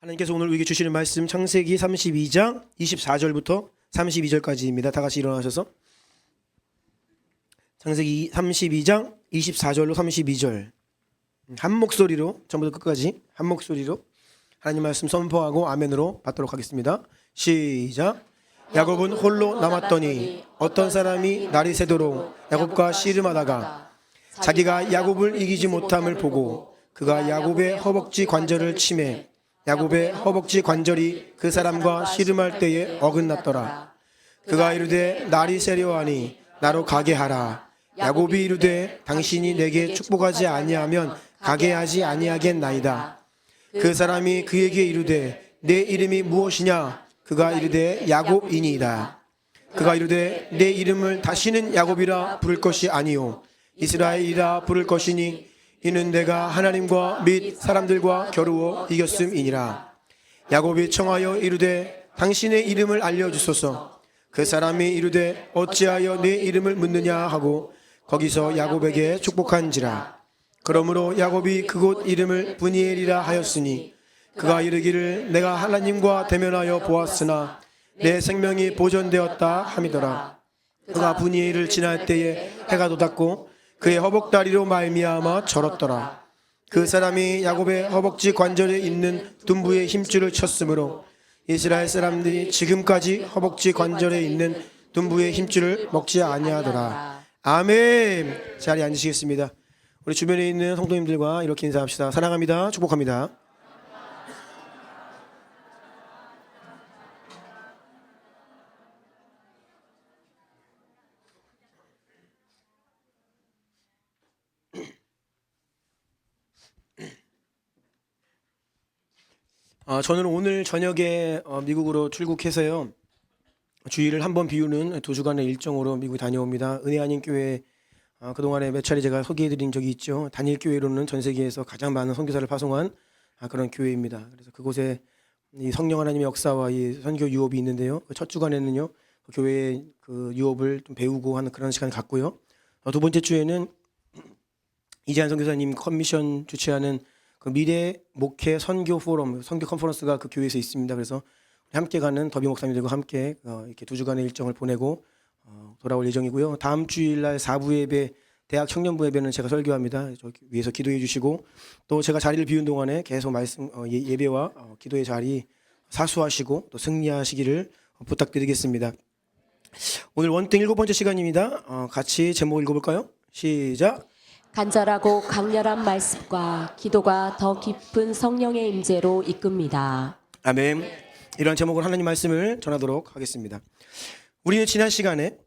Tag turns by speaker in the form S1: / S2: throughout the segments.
S1: 하나님께서 오늘 우리에게 주시는 말씀 창세기 32장 24절부터 32절까지입니다. 다 같이 일어나셔서 창세기 32장 24절로 32절 한 목소리로 전부터 끝까지 한 목소리로 하나님 말씀 선포하고 아멘으로 받도록 하겠습니다. 시작. 야곱은 홀로 남았더니 어떤 사람이 날이 새도록 야곱과 씨름하다가 자기가 야곱을 이기지 못함을 보고 그가 야곱의 허벅지 관절을 치매 야곱의 허벅지 관절이 그 사람과 씨름할 때에 어긋났더라. 그가 이르되 날이 새려하니 나로 가게 하라. 야곱이 이르되 당신이 내게 축복하지 아니하면 가게 하지 아니하겠나이다. 그 사람이 그에게 이르되 내 이름이 무엇이냐? 그가 이르되 야곱이니이다. 그가 이르되 내 이름을 다시는 야곱이라 부를 것이 아니요 이스라엘이라 부를 것이니 이는 내가 하나님과 및 사람들과 겨루어 이겼음이니라. 야곱이 청하여 이르되 당신의 이름을 알려주소서. 그 사람이 이르되 어찌하여 내 이름을 묻느냐 하고 거기서 야곱에게 축복한지라. 그러므로 야곱이 그곳 이름을 브니엘이라 하였으니 그가 이르기를 내가 하나님과 대면하여 보았으나 내 생명이 보존되었다 함이더라. 그가 브니엘을 지날 때에 해가 돋았고 그의 허벅다리로 말미암아 절었더라. 그 사람이 야곱의 허벅지 관절에 있는 둔부의 힘줄을 쳤으므로 이스라엘 사람들이 지금까지 허벅지 관절에 있는 둔부의 힘줄을 먹지 아니하더라. 아멘. 자리에 앉으시겠습니다. 우리 주변에 있는 성도님들과 이렇게 인사합시다. 사랑합니다. 축복합니다. 저는 오늘 저녁에 미국으로 출국해서요. 주일을 한 번 비우는 2주간의 일정으로 미국에 다녀옵니다. 은혜 아닌 교회 그동안에 몇 차례 제가 소개해드린 적이 있죠. 단일 교회로는 전 세계에서 가장 많은 선교사를 파송한 그런 교회입니다. 그래서 그곳에 이 성령 하나님의 역사와 이 선교 유업이 있는데요. 첫 주간에는요 그 교회의 그 유업을 좀 배우고 하는 그런 시간을 갖고요. 두 번째 주에는 이재한 선교사님 커미션 주최하는 그 미래 목회 선교 포럼, 선교 컨퍼런스가 그 교회에서 있습니다. 그래서 함께 가는 더비 목사님들과 함께 이렇게 2주간의 일정을 보내고 돌아올 예정이고요. 다음 주일날 4부 예배, 대학 청년부 예배는 제가 설교합니다. 저 위에서 기도해 주시고 또 제가 자리를 비운 동안에 계속 말씀 예배와 기도의 자리 사수하시고 또 승리하시기를 부탁드리겠습니다. 오늘 원땡 7번째 시간입니다. 같이 제목 읽어볼까요? 시작.
S2: 간절하고 강렬한 말씀과 기도가 더 깊은 성령의 임재로 이끕니다.
S1: 아멘. 이러한 제목으로 하나님 말씀을 전하도록 하겠습니다. 우리는 지난 시간에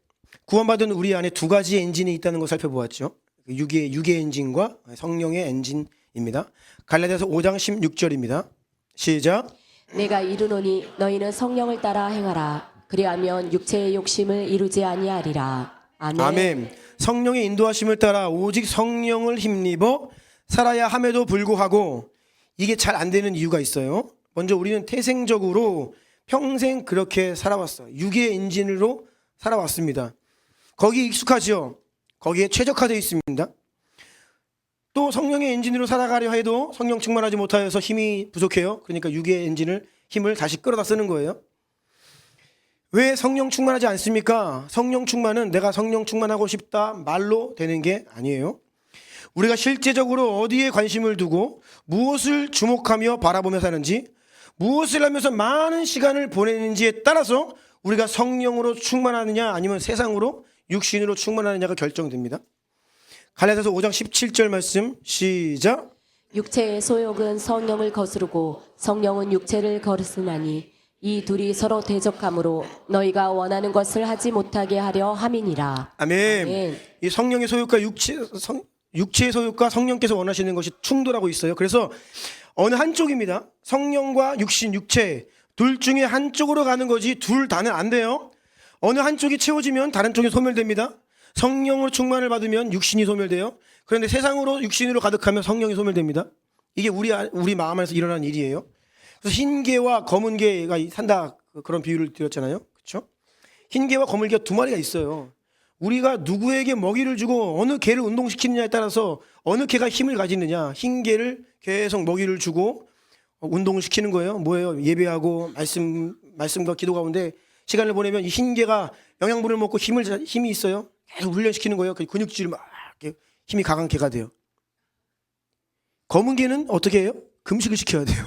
S1: 구원받은 우리 안에 두 가지의 엔진이 있다는 것을 살펴보았죠. 육의 엔진과 성령의 엔진입니다. 갈라디아서 5장 16절입니다. 시작.
S2: 내가 이르노니 너희는 성령을 따라 행하라. 그리하면 육체의 욕심을 이루지 아니하리라. 아멘.
S1: 아멘. 성령의 인도하심을 따라 오직 성령을 힘입어 살아야 함에도 불구하고 이게 잘 안 되는 이유가 있어요. 먼저 우리는 태생적으로 평생 그렇게 살아왔어요. 육의 엔진으로 살아왔습니다. 거기에 익숙하죠. 거기에 최적화되어 있습니다. 또 성령의 엔진으로 살아가려 해도 성령 충만하지 못하여서 힘이 부족해요. 그러니까 육의 엔진을 힘을 다시 끌어다 쓰는 거예요. 왜 성령 충만하지 않습니까? 성령 충만은 내가 성령 충만하고 싶다 말로 되는 게 아니에요. 우리가 실제적으로 어디에 관심을 두고 무엇을 주목하며 바라보며 사는지 무엇을 하면서 많은 시간을 보내는지에 따라서 우리가 성령으로 충만하느냐 아니면 세상으로 육신으로 충만하느냐가 결정됩니다. 갈라디아서 5장 17절 말씀 시작.
S2: 육체의 소욕은 성령을 거스르고 성령은 육체를 거스르나니 이 둘이 서로 대적함으로 너희가 원하는 것을 하지 못하게 하려 함이니라.
S1: 아멘.
S2: 아멘.
S1: 이 성령의 소욕과 육체의 소욕과 성령께서 원하시는 것이 충돌하고 있어요. 그래서 어느 한쪽입니다. 성령과 육신, 육체 둘 중에 한쪽으로 가는 거지 둘 다는 안 돼요. 어느 한쪽이 채워지면 다른 쪽이 소멸됩니다. 성령으로 충만을 받으면 육신이 소멸돼요. 그런데 세상으로 육신으로 가득하면 성령이 소멸됩니다. 이게 우리 마음 안에서 일어나는 일이에요. 그래서 흰 개와 검은 개가 산다 그런 비유를 드렸잖아요. 그렇죠? 흰 개와 검은 개가 두 마리가 있어요. 우리가 누구에게 먹이를 주고 어느 개를 운동시키느냐에 따라서 어느 개가 힘을 가지느냐. 흰 개를 계속 먹이를 주고 운동을 시키는 거예요. 뭐예요? 예배하고 말씀과 기도 가운데 시간을 보내면 이 흰개가 영양분을 먹고 힘이 있어요. 계속 훈련시키는 거예요. 그 근육질 막 이렇게 힘이 강한 개가 돼요. 검은 개는 어떻게 해요? 금식을 시켜야 돼요.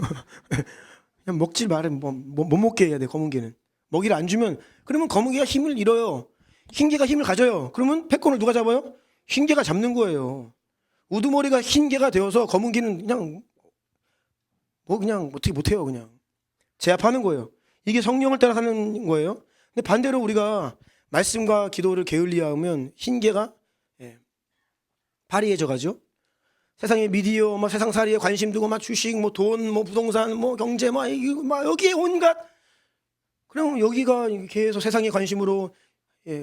S1: 그냥 먹질 말해. 못 먹게 해야 돼. 검은 개는 먹이를 안 주면 그러면 검은 개가 힘을 잃어요. 흰 개가 힘을 가져요. 그러면 패권을 누가 잡아요? 흰 개가 잡는 거예요. 우두머리가 흰 개가 되어서 검은 개는 그냥 어떻게 못해요. 그냥 제압하는 거예요. 이게 성령을 따라 사는 거예요. 근데 반대로 우리가 말씀과 기도를 게을리하면 흰 개가 파리해져 가죠. 세상의 미디어, 세상살이에 관심 두고 주식, 돈, 부동산, 경제, 여기에 온갖. 그럼 여기가 계속 세상의 관심으로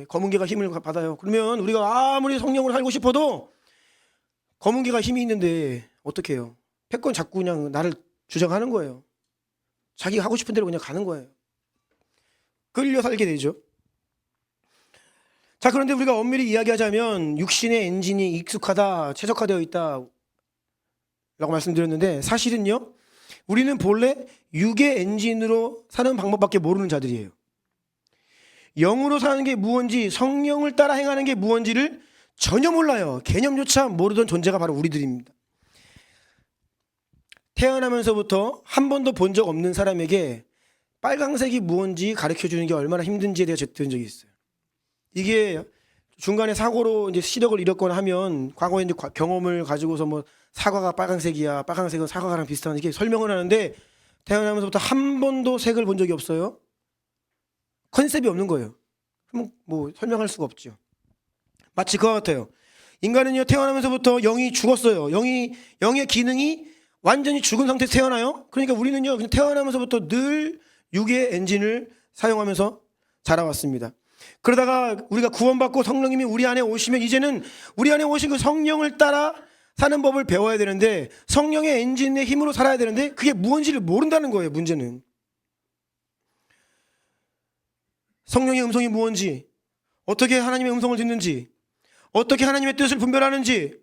S1: 검은 개가 힘을 받아요. 그러면 우리가 아무리 성령으로 살고 싶어도 검은 개가 힘이 있는데 어떻게 해요? 패권 자꾸 그냥 나를 주장하는 거예요. 자기가 하고 싶은 대로 그냥 가는 거예요. 끌려 살게 되죠. 자, 그런데 우리가 엄밀히 이야기하자면 육신의 엔진이 익숙하다, 최적화되어 있다 라고 말씀드렸는데 사실은요, 우리는 본래 육의 엔진으로 사는 방법밖에 모르는 자들이에요. 영으로 사는 게 무언지, 성령을 따라 행하는 게 무언지를 전혀 몰라요. 개념조차 모르던 존재가 바로 우리들입니다. 태어나면서부터 한 번도 본 적 없는 사람에게 빨강색이 무언지 가르쳐주는 게 얼마나 힘든지에 대해 들은 적이 있어요. 이게 중간에 사고로 이제 시력을 잃었거나 하면 과거에 이제 경험을 가지고서 사과가 빨강색이야, 빨강색은 사과랑 비슷한 이렇게 설명을 하는데 태어나면서부터 한 번도 색을 본 적이 없어요. 컨셉이 없는 거예요. 그럼 설명할 수가 없죠. 마치 그와 같아요. 인간은요, 태어나면서부터 영이 죽었어요. 영의 기능이 완전히 죽은 상태에서 태어나요. 그러니까 우리는요, 그냥 태어나면서부터 늘 육의 엔진을 사용하면서 자라왔습니다. 그러다가 우리가 구원받고 성령님이 우리 안에 오시면 이제는 우리 안에 오신 그 성령을 따라 사는 법을 배워야 되는데 성령의 엔진의 힘으로 살아야 되는데 그게 무언지를 모른다는 거예요. 문제는 성령의 음성이 무언지, 어떻게 하나님의 음성을 듣는지, 어떻게 하나님의 뜻을 분별하는지,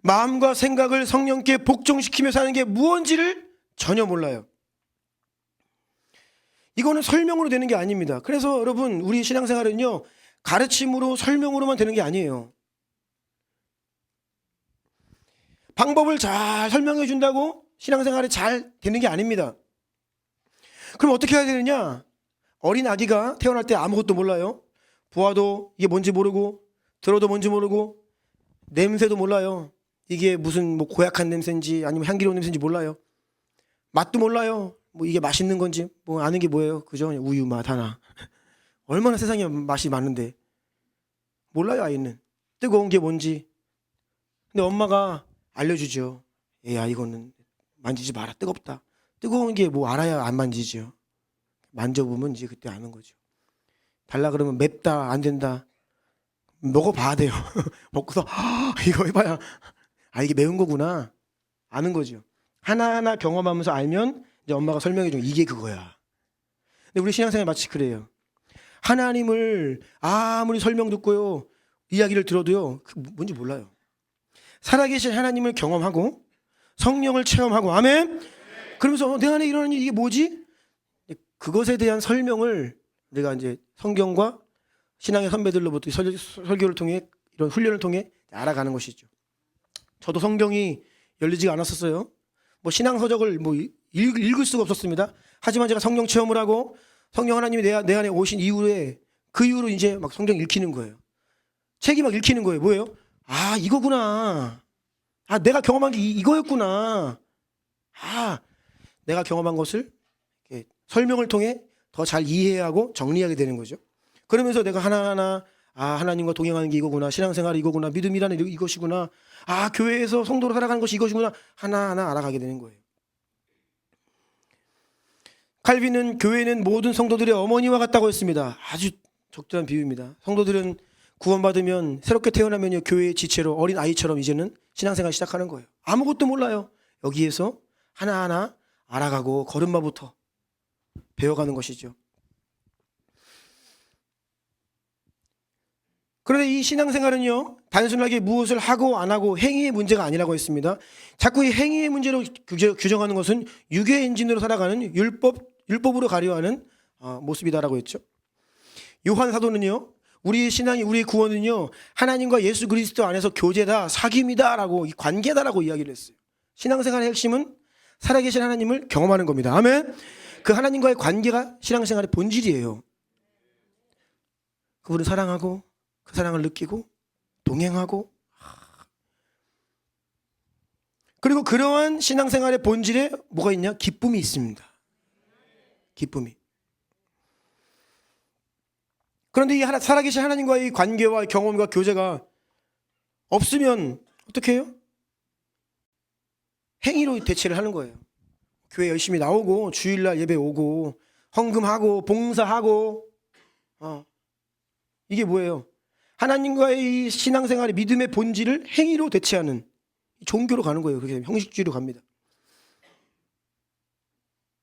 S1: 마음과 생각을 성령께 복종시키며 사는 게 무언지를 전혀 몰라요. 이거는 설명으로 되는 게 아닙니다. 그래서 여러분, 우리 신앙생활은요, 가르침으로 설명으로만 되는 게 아니에요. 방법을 잘 설명해 준다고 신앙생활이 잘 되는 게 아닙니다. 그럼 어떻게 해야 되느냐? 어린 아기가 태어날 때 아무것도 몰라요. 보아도 이게 뭔지 모르고, 들어도 뭔지 모르고, 냄새도 몰라요. 이게 무슨 고약한 냄새인지 아니면 향기로운 냄새인지 몰라요. 맛도 몰라요. 이게 맛있는 건지 아는 게 뭐예요? 그죠? 우유 맛 하나. 얼마나 세상에 맛이 많은데 몰라요. 아이는 뜨거운 게 뭔지. 근데 엄마가 알려주죠. 얘야, 이거는 만지지 마라, 뜨겁다. 뜨거운 게 알아야 안 만지죠. 만져보면 이제 그때 아는 거죠. 달라 그러면 맵다, 안 된다. 먹어봐야 돼요. 먹고서 이거 해봐야 이게 매운 거구나 아는 거죠. 하나하나 경험하면서 알면 이제 엄마가 설명해 주면 이게 그거야. 근데 우리 신앙생활 마치 그래요. 하나님을 아무리 설명 듣고요, 이야기를 들어도요, 그 뭔지 몰라요. 살아계신 하나님을 경험하고 성령을 체험하고, 아멘. 그러면서 내 안에 일어나는 일이 이게 뭐지? 그것에 대한 설명을 내가 이제 성경과 신앙의 선배들로부터 설교를 통해, 이런 훈련을 통해 알아가는 것이죠. 저도 성경이 열리지가 않았었어요. 신앙 서적을 읽을 수가 없었습니다. 하지만 제가 성령 체험을 하고 성령 하나님이 내 안에 오신 이후에 그 이후로 이제 성경 읽히는 거예요. 책이 읽히는 거예요. 뭐예요? 이거구나. 내가 경험한 게 이거였구나. 내가 경험한 것을 설명을 통해 더 잘 이해하고 정리하게 되는 거죠. 그러면서 내가 하나하나 하나님과 동행하는 게 이거구나, 신앙생활이 이거구나, 믿음이라는 이것이구나, 교회에서 성도로 살아가는 것이 이것이구나, 하나하나 알아가게 되는 거예요. 칼빈은 교회는 모든 성도들의 어머니와 같다고 했습니다. 아주 적절한 비유입니다. 성도들은 구원받으면, 새롭게 태어나면 교회의 지체로 어린 아이처럼 이제는 신앙생활 시작하는 거예요. 아무것도 몰라요. 여기에서 하나하나 알아가고 걸음마부터 배워가는 것이죠. 그런데 이 신앙생활은요, 단순하게 무엇을 하고 안 하고 행위의 문제가 아니라고 했습니다. 자꾸 이 행위의 문제로 규정하는 것은 육의 엔진으로 살아가는 율법으로 가려하는 모습이다라고 했죠. 요한 사도는요, 우리의 신앙이, 우리의 구원은요, 하나님과 예수 그리스도 안에서 교제다, 사귐이다라고, 이 관계다라고 이야기를 했어요. 신앙생활의 핵심은 살아계신 하나님을 경험하는 겁니다. 아멘. 그 하나님과의 관계가 신앙생활의 본질이에요. 그분을 사랑하고 그 사랑을 느끼고 동행하고, 그리고 그러한 신앙생활의 본질에 뭐가 있냐? 기쁨이 있습니다. 기쁨이. 그런데 이 살아계신 하나님과의 관계와 경험과 교제가 없으면 어떻게 해요? 행위로 대체를 하는 거예요. 교회 열심히 나오고 주일날 예배 오고 헌금하고 봉사하고, 이게 뭐예요? 하나님과의 이 신앙생활의 믿음의 본질을 행위로 대체하는 종교로 가는 거예요. 그렇게 형식주의로 갑니다.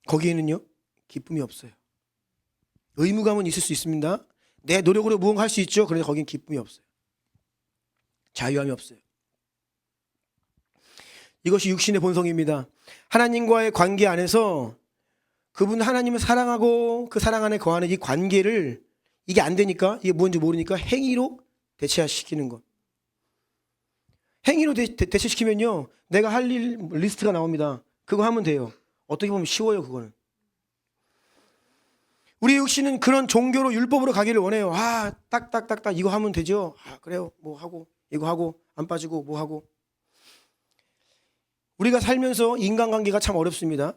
S1: 거기에는요, 기쁨이 없어요. 의무감은 있을 수 있습니다. 내 노력으로 무언가 할 수 있죠. 그런데 거기엔 기쁨이 없어요. 자유함이 없어요. 이것이 육신의 본성입니다. 하나님과의 관계 안에서 그분 하나님을 사랑하고 그 사랑 안에 거하는 이 관계를, 이게 안 되니까, 이게 뭔지 모르니까 행위로 대체시키는 것. 행위로 대체시키면요, 내가 할 일 리스트가 나옵니다. 그거 하면 돼요. 어떻게 보면 쉬워요. 그거는. 우리 육신은 그런 종교로, 율법으로 가기를 원해요. 딱딱딱딱 이거 하면 되죠. 그래요. 뭐 하고 이거 하고 안 빠지고 뭐 하고. 우리가 살면서 인간관계가 참 어렵습니다.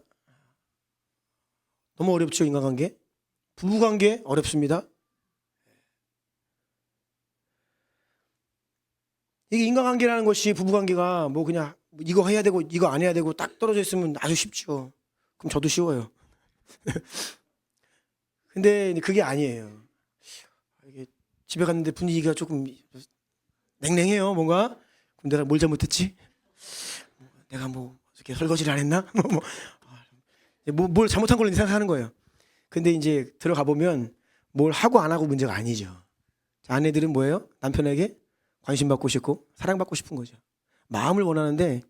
S1: 너무 어렵죠. 인간관계. 부부관계 어렵습니다. 이게 인간관계라는 것이, 부부관계가 뭐 그냥 이거 해야 되고 이거 안 해야 되고 딱 떨어져 있으면 아주 쉽죠. 그럼 저도 쉬워요. 근데 그게 아니에요. 이게 집에 갔는데 분위기가 조금 냉랭해요. 뭔가. 그럼 내가 뭘 잘못했지? 내가 뭐 이렇게 설거지를 안 했나? 뭘 잘못한 걸로 생각하는 거예요. 근데 이제 들어가 보면 뭘 하고 안 하고 문제가 아니죠. 아내들은 뭐예요? 남편에게 관심 받고 싶고 사랑받고 싶은 거죠. 마음을 원하는데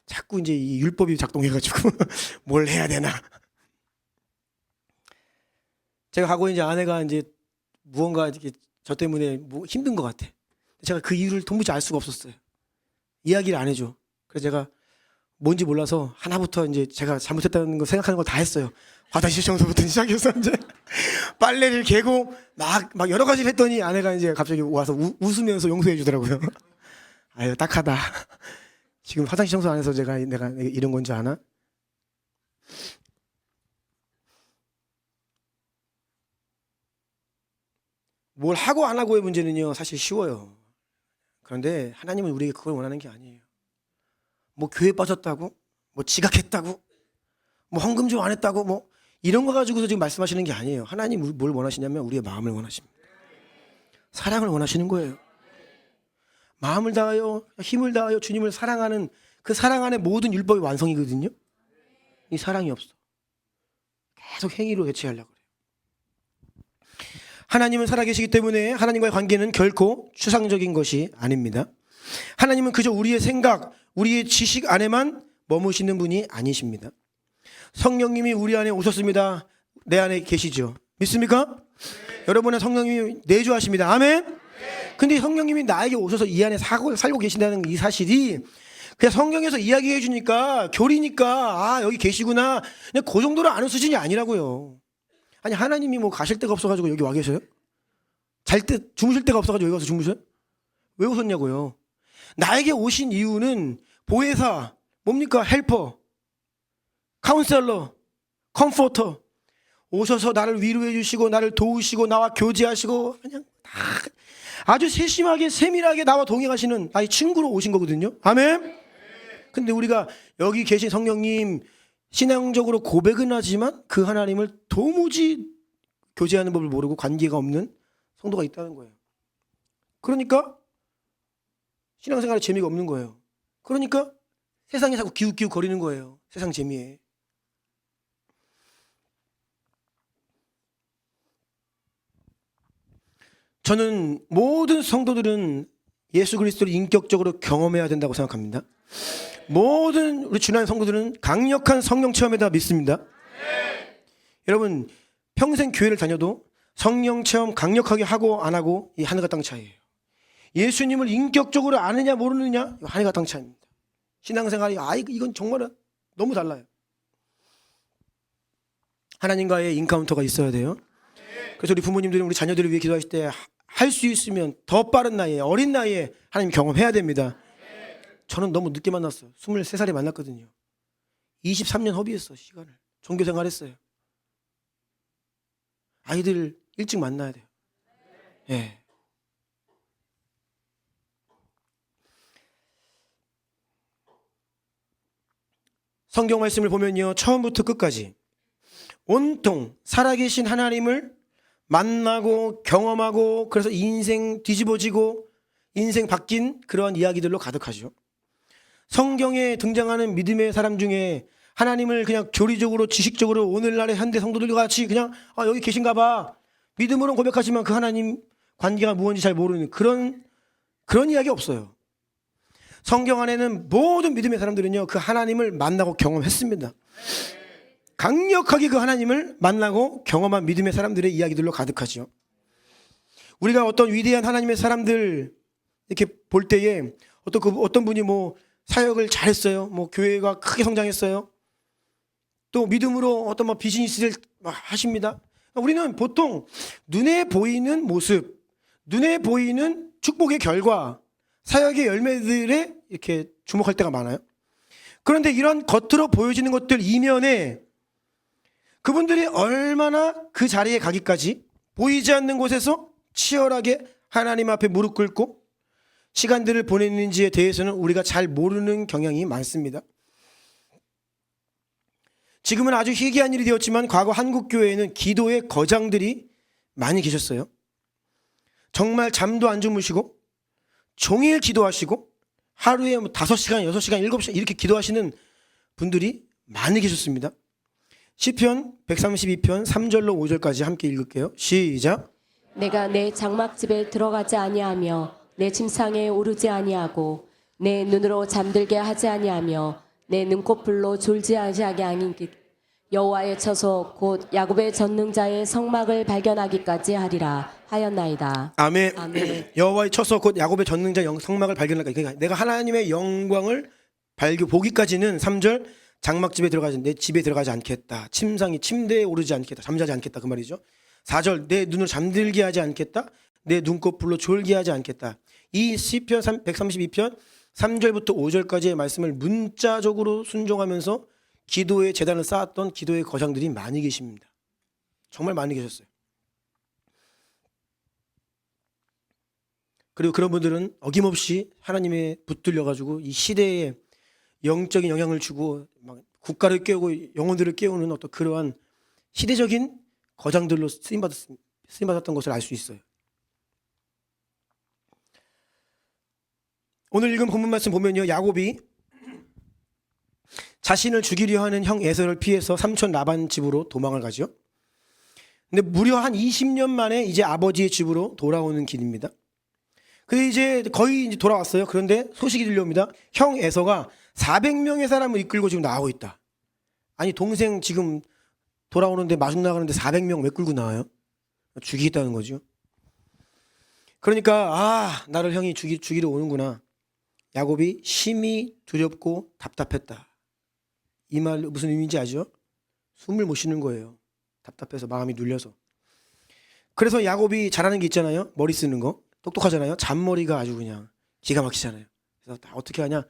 S1: 자꾸 이제 이 율법이 작동해가지고 뭘 해야 되나. 제가 하고 이제 아내가 이제 무언가 이렇게 저 때문에 뭐 힘든 것 같아. 제가 그 이유를 도무지 알 수가 없었어요. 이야기를 안 해줘. 그래서 제가 뭔지 몰라서 하나부터 이제 제가 잘못했다는 거 생각하는 걸 다 했어요. 화장실 청소부터 시작해서 이제 빨래를 개고 막 여러 가지를 했더니 아내가 이제 갑자기 와서 웃으면서 용서해 주더라고요. 아유, 딱하다. 지금 화장실 청소 안 해서 내가 이런 건 줄 아나? 뭘 하고 안 하고의 문제는요, 사실 쉬워요. 그런데 하나님은 우리에게 그걸 원하는 게 아니에요. 뭐 교회 빠졌다고, 뭐 지각했다고, 뭐 헌금 좀 안 했다고, 뭐 이런 거 가지고서 지금 말씀하시는 게 아니에요. 하나님 뭘 원하시냐면 우리의 마음을 원하십니다. 사랑을 원하시는 거예요. 마음을 다하여 힘을 다하여 주님을 사랑하는 그 사랑 안에 모든 율법의 완성이거든요. 이 사랑이 없어. 계속 행위로 대체하려고 그래요. 하나님은 살아계시기 때문에 하나님과의 관계는 결코 추상적인 것이 아닙니다. 하나님은 그저 우리의 생각, 우리의 지식 안에만 머무시는 분이 아니십니다. 성령님이 우리 안에 오셨습니다. 내 안에 계시죠. 믿습니까? 여러분의 성령님이 내주하십니다. 아멘. 근데 성령님이 나에게 오셔서 이 안에 살고 계신다는 이 사실이 그냥 성경에서 이야기해 주니까, 교리니까 여기 계시구나, 그냥 그 정도로 아는 수준이 아니라고요. 아니, 하나님이 뭐 가실 데가 없어가지고 여기 와 계셔요? 주무실 데가 없어가지고 여기 와서 주무셔요? 왜 오셨냐고요? 나에게 오신 이유는 보혜사, 뭡니까? 헬퍼, 카운셀러, 컴포터, 오셔서 나를 위로해 주시고 나를 도우시고 나와 교제하시고 그냥 다 아주 세심하게 세밀하게 나와 동행하시는 나의 친구로 오신 거거든요. 아멘. 근데 우리가 여기 계신 성령님 신앙적으로 고백은 하지만 그 하나님을 도무지 교제하는 법을 모르고 관계가 없는 성도가 있다는 거예요. 그러니까 신앙생활에 재미가 없는 거예요. 그러니까 세상에 자꾸 기웃기웃 거리는 거예요. 세상 재미에. 저는 모든 성도들은 예수 그리스도를 인격적으로 경험해야 된다고 생각합니다. 모든 우리 주난 성도들은 강력한 성령 체험에다 믿습니다. 여러분 평생 교회를 다녀도 성령 체험 강력하게 하고 안 하고 이 하늘과 땅 차이예요. 예수님을 인격적으로 아느냐 모르느냐 하늘과 땅 차이입니다. 신앙생활이 이건 정말 너무 달라요. 하나님과의 인카운터가 있어야 돼요. 그래서 우리 부모님들이 우리 자녀들을 위해 기도하실 때 할 수 있으면 더 빠른 나이에 어린 나이에 하나님 경험해야 됩니다. 저는 너무 늦게 만났어요. 23살에 만났거든요. 23년 허비했어 시간을. 종교생활했어요. 아이들 일찍 만나야 돼요. 예. 성경 말씀을 보면요. 처음부터 끝까지 온통 살아계신 하나님을 만나고 경험하고 그래서 인생 뒤집어지고 인생 바뀐 그러한 이야기들로 가득하죠. 성경에 등장하는 믿음의 사람 중에 하나님을 그냥 교리적으로 지식적으로 오늘날의 현대 성도들과 같이 그냥 여기 계신가 봐 믿음으로 고백하지만 그 하나님 관계가 무엇인지 잘 모르는 그런 이야기 없어요. 성경 안에는 모든 믿음의 사람들은요 그 하나님을 만나고 경험했습니다. 강력하게 그 하나님을 만나고 경험한 믿음의 사람들의 이야기들로 가득하죠. 우리가 어떤 위대한 하나님의 사람들 이렇게 볼 때에 어떤 분이 뭐 사역을 잘했어요. 뭐 교회가 크게 성장했어요. 또 믿음으로 어떤 뭐 비즈니스를 하십니다. 우리는 보통 눈에 보이는 모습, 눈에 보이는 축복의 결과, 사역의 열매들에 이렇게 주목할 때가 많아요. 그런데 이런 겉으로 보여지는 것들 이면에 그분들이 얼마나 그 자리에 가기까지 보이지 않는 곳에서 치열하게 하나님 앞에 무릎 꿇고 시간들을 보냈는지에 대해서는 우리가 잘 모르는 경향이 많습니다. 지금은 아주 희귀한 일이 되었지만 과거 한국 교회에는 기도의 거장들이 많이 계셨어요. 정말 잠도 안 주무시고 종일 기도하시고 하루에 5시간, 6시간, 7시간 이렇게 기도하시는 분들이 많이 계셨습니다. 시편 132편 3절로 5절까지 함께 읽을게요. 시작.
S2: 내가 내 장막집에 들어가지 아니하며 내 침상에 오르지 아니하고 내 눈으로 잠들게 하지 아니하며 내 눈꺼풀로 졸지 아니하게 하니 여호와의 처소 곧 야곱의 전능자의 성막을 발견하기까지 하리라 하였나이다.
S1: 아멘.
S2: 아멘.
S1: 여호와의 처소 곧 야곱의 전능자 성막을 발견하기까지. 그러니까 내가 하나님의 영광을 보기까지는 3절 장막집에 들어가지 내 집에 들어가지 않겠다. 침대에 오르지 않겠다. 잠자지 않겠다 그 말이죠. 4절 내 눈을 잠들게 하지 않겠다. 내 눈꺼풀로 졸게 하지 않겠다. 이 시편 132편 3절부터 5절까지의 말씀을 문자적으로 순종하면서 기도의 재단을 쌓았던 기도의 거장들이 많이 계십니다. 정말 많이 계셨어요. 그리고 그런 분들은 어김없이 하나님에 붙들려 가지고 이 시대에 영적인 영향을 주고 막 국가를 깨우고 영혼들을 깨우는 어떤 그러한 시대적인 거장들로 쓰임받았던 것을 알 수 있어요. 오늘 읽은 본문 말씀 보면요, 야곱이 자신을 죽이려 하는 형 에서를 피해서 삼촌 라반 집으로 도망을 가죠. 근데 무려 한 20년 만에 이제 아버지의 집으로 돌아오는 길입니다. 근데 이제 거의 이제 돌아왔어요. 그런데 소식이 들려옵니다. 형 에서가 400명의 사람을 이끌고 지금 나오고 있다. 아니 동생 지금 돌아오는데 마중 나가는데 400명 왜 끌고 나와요? 죽이겠다는 거죠. 그러니까 나를 형이 죽이러 오는구나. 야곱이 심히 두렵고 답답했다. 이 말 무슨 의미인지 아죠? 숨을 못 쉬는 거예요. 답답해서 마음이 눌려서. 그래서 야곱이 잘하는 게 있잖아요. 머리 쓰는 거. 똑똑하잖아요. 잔머리가 아주 그냥 기가 막히잖아요. 그래서 다 어떻게 하냐?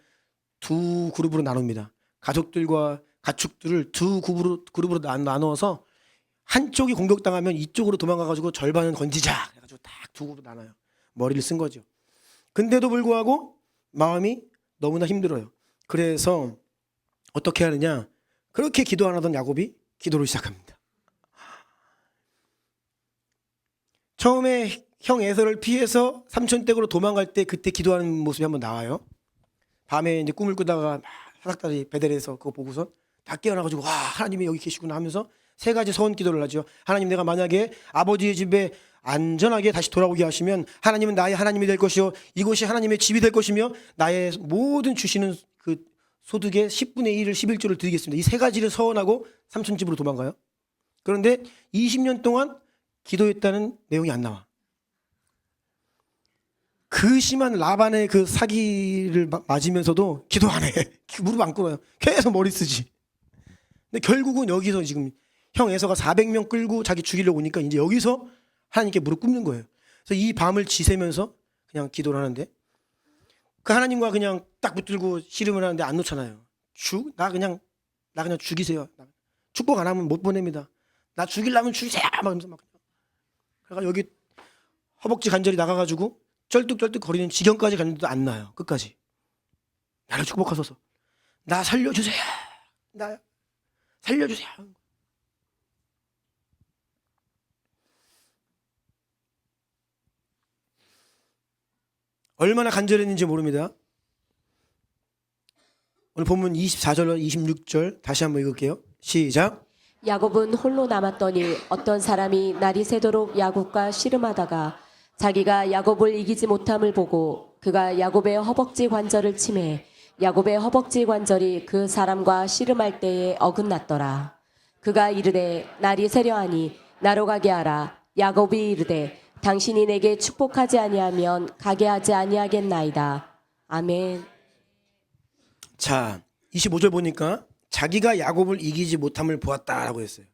S1: 두 그룹으로 나눕니다. 가족들과 가축들을 두 그룹으로 나누어서 한쪽이 공격당하면 이쪽으로 도망가가지고 절반은 건지자 해가지고 딱 두 그룹으로 나눠요. 머리를 쓴 거죠. 근데도 불구하고 마음이 너무나 힘들어요. 그래서 어떻게 하느냐? 그렇게 기도 안 하던 야곱이 기도를 시작합니다. 처음에 형 에서를 피해서 삼촌 댁으로 도망갈 때 그때 기도하는 모습이 한번 나와요. 밤에 이제 꿈을 꾸다가 막 사닥다리 베델에서 그거 보고서 다 깨어나가지고 와 하나님이 여기 계시구나 하면서 세 가지 서원 기도를 하죠. 하나님, 내가 만약에 아버지의 집에 안전하게 다시 돌아오게 하시면 하나님은 나의 하나님이 될 것이요 이곳이 하나님의 집이 될 것이며 나의 모든 주시는 그 소득의 10분의 1을 11조를 드리겠습니다. 이 세 가지를 서원하고 삼촌 집으로 도망가요. 그런데 20년 동안 기도했다는 내용이 안 나와. 그 심한 라반의 그 사기를 맞으면서도 기도 안 해. 무릎 안 꿇어요. 계속 머리 쓰지. 근데 결국은 여기서 지금 형 에서가 400명 끌고 자기 죽이려고 오니까 이제 여기서 하나님께 무릎 꿇는 거예요. 그래서 이 밤을 지새면서 그냥 기도를 하는데 그 하나님과 그냥 딱 붙들고 씨름을 하는데 안 놓잖아요. 나 그냥 죽이세요. 축복 안 하면 못 보냅니다. 나 죽이려면 죽이세요. 막 그러니까 여기 허벅지 관절이 나가가지고 쩔뚝쩔뚝 거리는 지경까지 갔는데도 안 나요. 끝까지. 나를 축복하소서. 나 살려주세요. 나 살려주세요. 얼마나 간절했는지 모릅니다. 오늘 본문 24절로 26절 다시 한번 읽을게요. 시작.
S2: 야곱은 홀로 남았더니 어떤 사람이 날이 새도록 야곱과 씨름하다가 자기가 야곱을 이기지 못함을 보고 그가 야곱의 허벅지 관절을 치매 야곱의 허벅지 관절이 그 사람과 씨름할 때에 어긋났더라. 그가 이르되 날이 새려하니 나로 가게 하라. 야곱이 이르되 당신이 내게 축복하지 아니하면 가게 하지 아니하겠나이다. 아멘.
S1: 자, 25절 보니까 자기가 야곱을 이기지 못함을 보았다라고 했어요.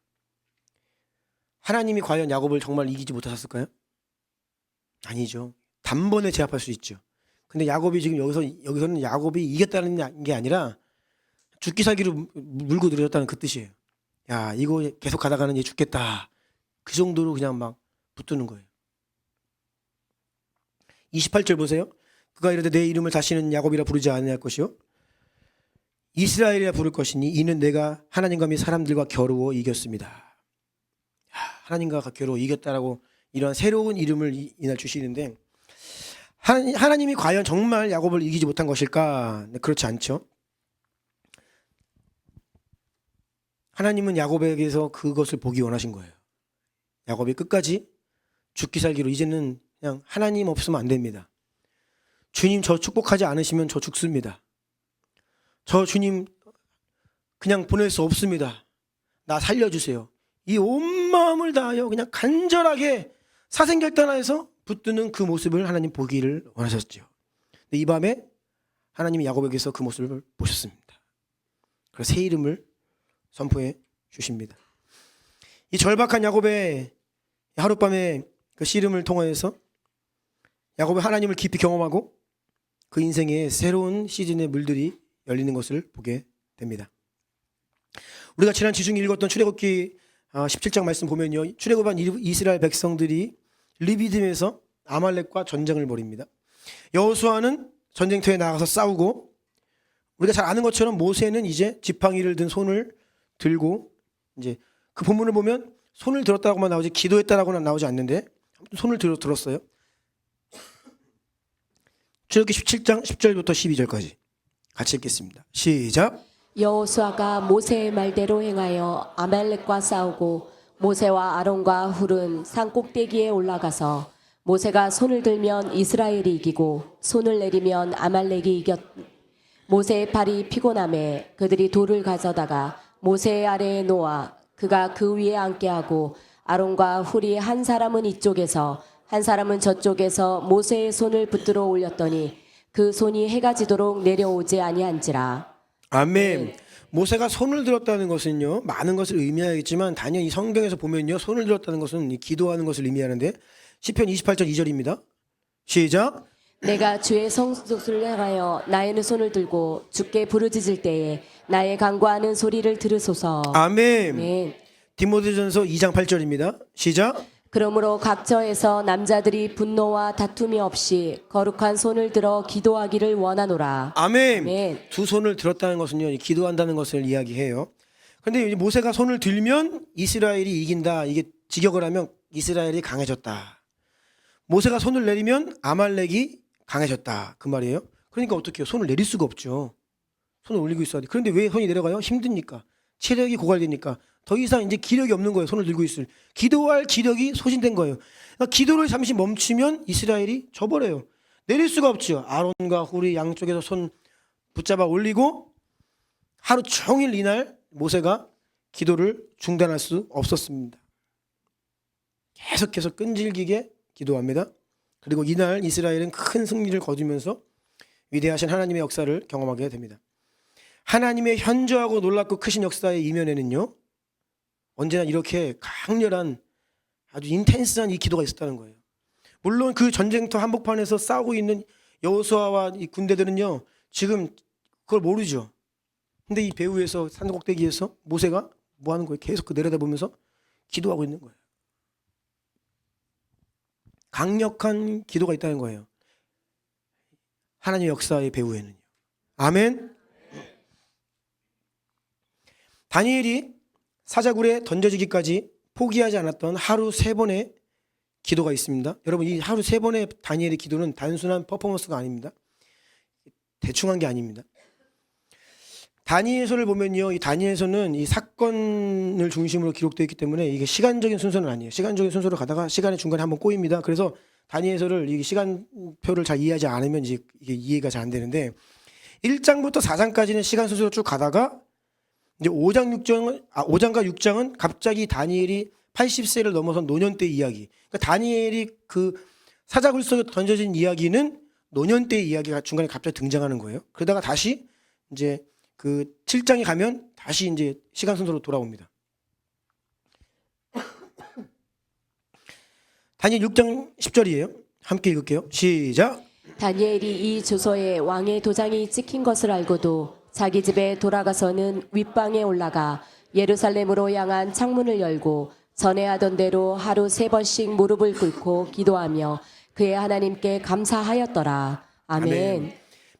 S1: 하나님이 과연 야곱을 정말 이기지 못하셨을까요? 아니죠. 단번에 제압할 수 있죠. 근데 야곱이 지금 여기서는 야곱이 이겼다는 게 아니라 죽기 살기로 물고 늘어졌다는 그 뜻이에요. 야, 이거 계속 가다가는 얘 죽겠다. 그 정도로 그냥 막 붙드는 거예요. 28절 보세요. 그가 이르되 내 이름을 다시는 야곱이라 부르지 아니할 것이요 이스라엘이라 부를 것이니 이는 내가 하나님과 및 사람들과 겨루어 이겼습니다. 하나님과 겨루어 이겼다라고 이런 새로운 이름을 이날 주시는데 하나님이 과연 정말 야곱을 이기지 못한 것일까? 그렇지 않죠. 하나님은 야곱에게서 그것을 보기 원하신 거예요. 야곱이 끝까지 죽기 살기로 이제는 그냥 하나님 없으면 안 됩니다. 주님 저 축복하지 않으시면 저 죽습니다. 저 주님 그냥 보낼 수 없습니다. 나 살려주세요. 이 온 마음을 다하여 그냥 간절하게 사생결단하여서 붙드는 그 모습을 하나님 보기를 원하셨죠. 근데 이 밤에 하나님이 야곱에게서 그 모습을 보셨습니다. 그래서 새 이름을 선포해 주십니다. 이 절박한 야곱의 하룻밤의 그 씨름을 통하여서 야곱이 하나님을 깊이 경험하고 그 인생의 새로운 시즌의 물들이 열리는 것을 보게 됩니다. 우리가 지난 지중에 읽었던 출애굽기 17장 말씀 보면요. 출애굽한 이스라엘 백성들이 르비딤에서 아말렉과 전쟁을 벌입니다. 여호수아는 전쟁터에 나가서 싸우고 우리가 잘 아는 것처럼 모세는 이제 지팡이를 든 손을 들고 이제 그 본문을 보면 손을 들었다고만 나오지 기도했다라고는 나오지 않는데 손을 들었어요. 출애굽기 17장 10절부터 12절까지 같이 읽겠습니다. 시작.
S2: 여호수아가 모세의 말대로 행하여 아말렉과 싸우고 모세와 아론과 훌은 산 꼭대기에 올라가서 모세가 손을 들면 이스라엘이 이기고 손을 내리면 아말렉이 이겼. 모세의 팔이 피곤함에 그들이 돌을 가져다가 모세의 아래에 놓아 그가 그 위에 앉게 하고 아론과 훌이 한 사람은 이쪽에서 한 사람은 저쪽에서 모세의 손을 붙들어 올렸더니 그 손이 해가 지도록 내려오지 아니한지라.
S1: 아멘. 모세가 손을 들었다는 것은요 많은 것을 의미하겠지만 단연 이 성경에서 보면요 손을 들었다는 것은 기도하는 것을 의미하는데 시편 28절 2절입니다. 시작.
S2: 내가 주의 성소를 향하여 나의 손을 들고 주께 부르짖을 때에 나의 간구하는 소리를 들으소서.
S1: 아멘.
S2: 아멘.
S1: 디모데전서 2장 8절입니다. 시작.
S2: 그러므로 각처에서 남자들이 분노와 다툼이 없이 거룩한 손을 들어 기도하기를 원하노라.
S1: 아멘.
S2: 아멘.
S1: 두 손을 들었다는 것은요 기도한다는 것을 이야기해요. 그런데 모세가 손을 들면 이스라엘이 이긴다. 이게 직역을 하면 이스라엘이 강해졌다. 모세가 손을 내리면 아말렉이 강해졌다. 그 말이에요. 그러니까 어떻게 해요? 손을 내릴 수가 없죠. 손을 올리고 있어야 돼. 그런데 왜 손이 내려가요? 힘드니까. 체력이 고갈되니까. 더 이상 이제 기력이 없는 거예요. 손을 들고 있을. 기도할 기력이 소진된 거예요. 그러니까 기도를 잠시 멈추면 이스라엘이 져버려요. 내릴 수가 없죠. 아론과 훌이 양쪽에서 손 붙잡아 올리고 하루 종일 이날 모세가 기도를 중단할 수 없었습니다. 계속해서 끈질기게 기도합니다. 그리고 이날 이스라엘은 큰 승리를 거두면서 위대하신 하나님의 역사를 경험하게 됩니다. 하나님의 현저하고 놀랍고 크신 역사의 이면에는요, 언제나 이렇게 강렬한 아주 인텐스한 이 기도가 있었다는 거예요. 물론 그 전쟁터 한복판에서 싸우고 있는 여호수아와 이 군대들은요, 지금 그걸 모르죠. 근데 이 배후에서 산꼭대기에서 모세가 뭐 하는 거예요? 계속 그 내려다보면서 기도하고 있는 거예요. 강력한 기도가 있다는 거예요. 하나님의 역사의 배후에는요. 아멘. 다니엘이 사자굴에 던져지기까지 포기하지 않았던 하루 3번의 기도가 있습니다. 여러분, 이 하루 3번의 다니엘의 기도는 단순한 퍼포먼스가 아닙니다. 대충 한 게 아닙니다. 다니엘서를 보면요, 이 다니엘서는 이 사건을 중심으로 기록되어 있기 때문에 이게 시간적인 순서는 아니에요. 시간적인 순서로 가다가 시간의 중간에 한번 꼬입니다. 그래서 다니엘서를 이 시간표를 잘 이해하지 않으면 이제 이게 이해가 잘 안 되는데, 1장부터 4장까지는 시간 순서로 쭉 가다가 이제 5장과 6장은 갑자기 다니엘이 80세를 넘어선 노년 때 이야기. 그러니까 다니엘이 그 사자굴 속에 던져진 이야기는 노년 때 이야기가 중간에 갑자기 등장하는 거예요. 그러다가 다시 이제 그 7장에 가면 다시 이제 시간 순서로 돌아옵니다. 다니엘 6장 10절이에요. 함께 읽을게요. 시작.
S2: 다니엘이 이 조서에 왕의 도장이 찍힌 것을 알고도 자기 집에 돌아가서는 윗방에 올라가 예루살렘으로 향한 창문을 열고 전에 하던 대로 하루 3번씩 무릎을 꿇고 기도하며 그의 하나님께 감사하였더라. 아멘.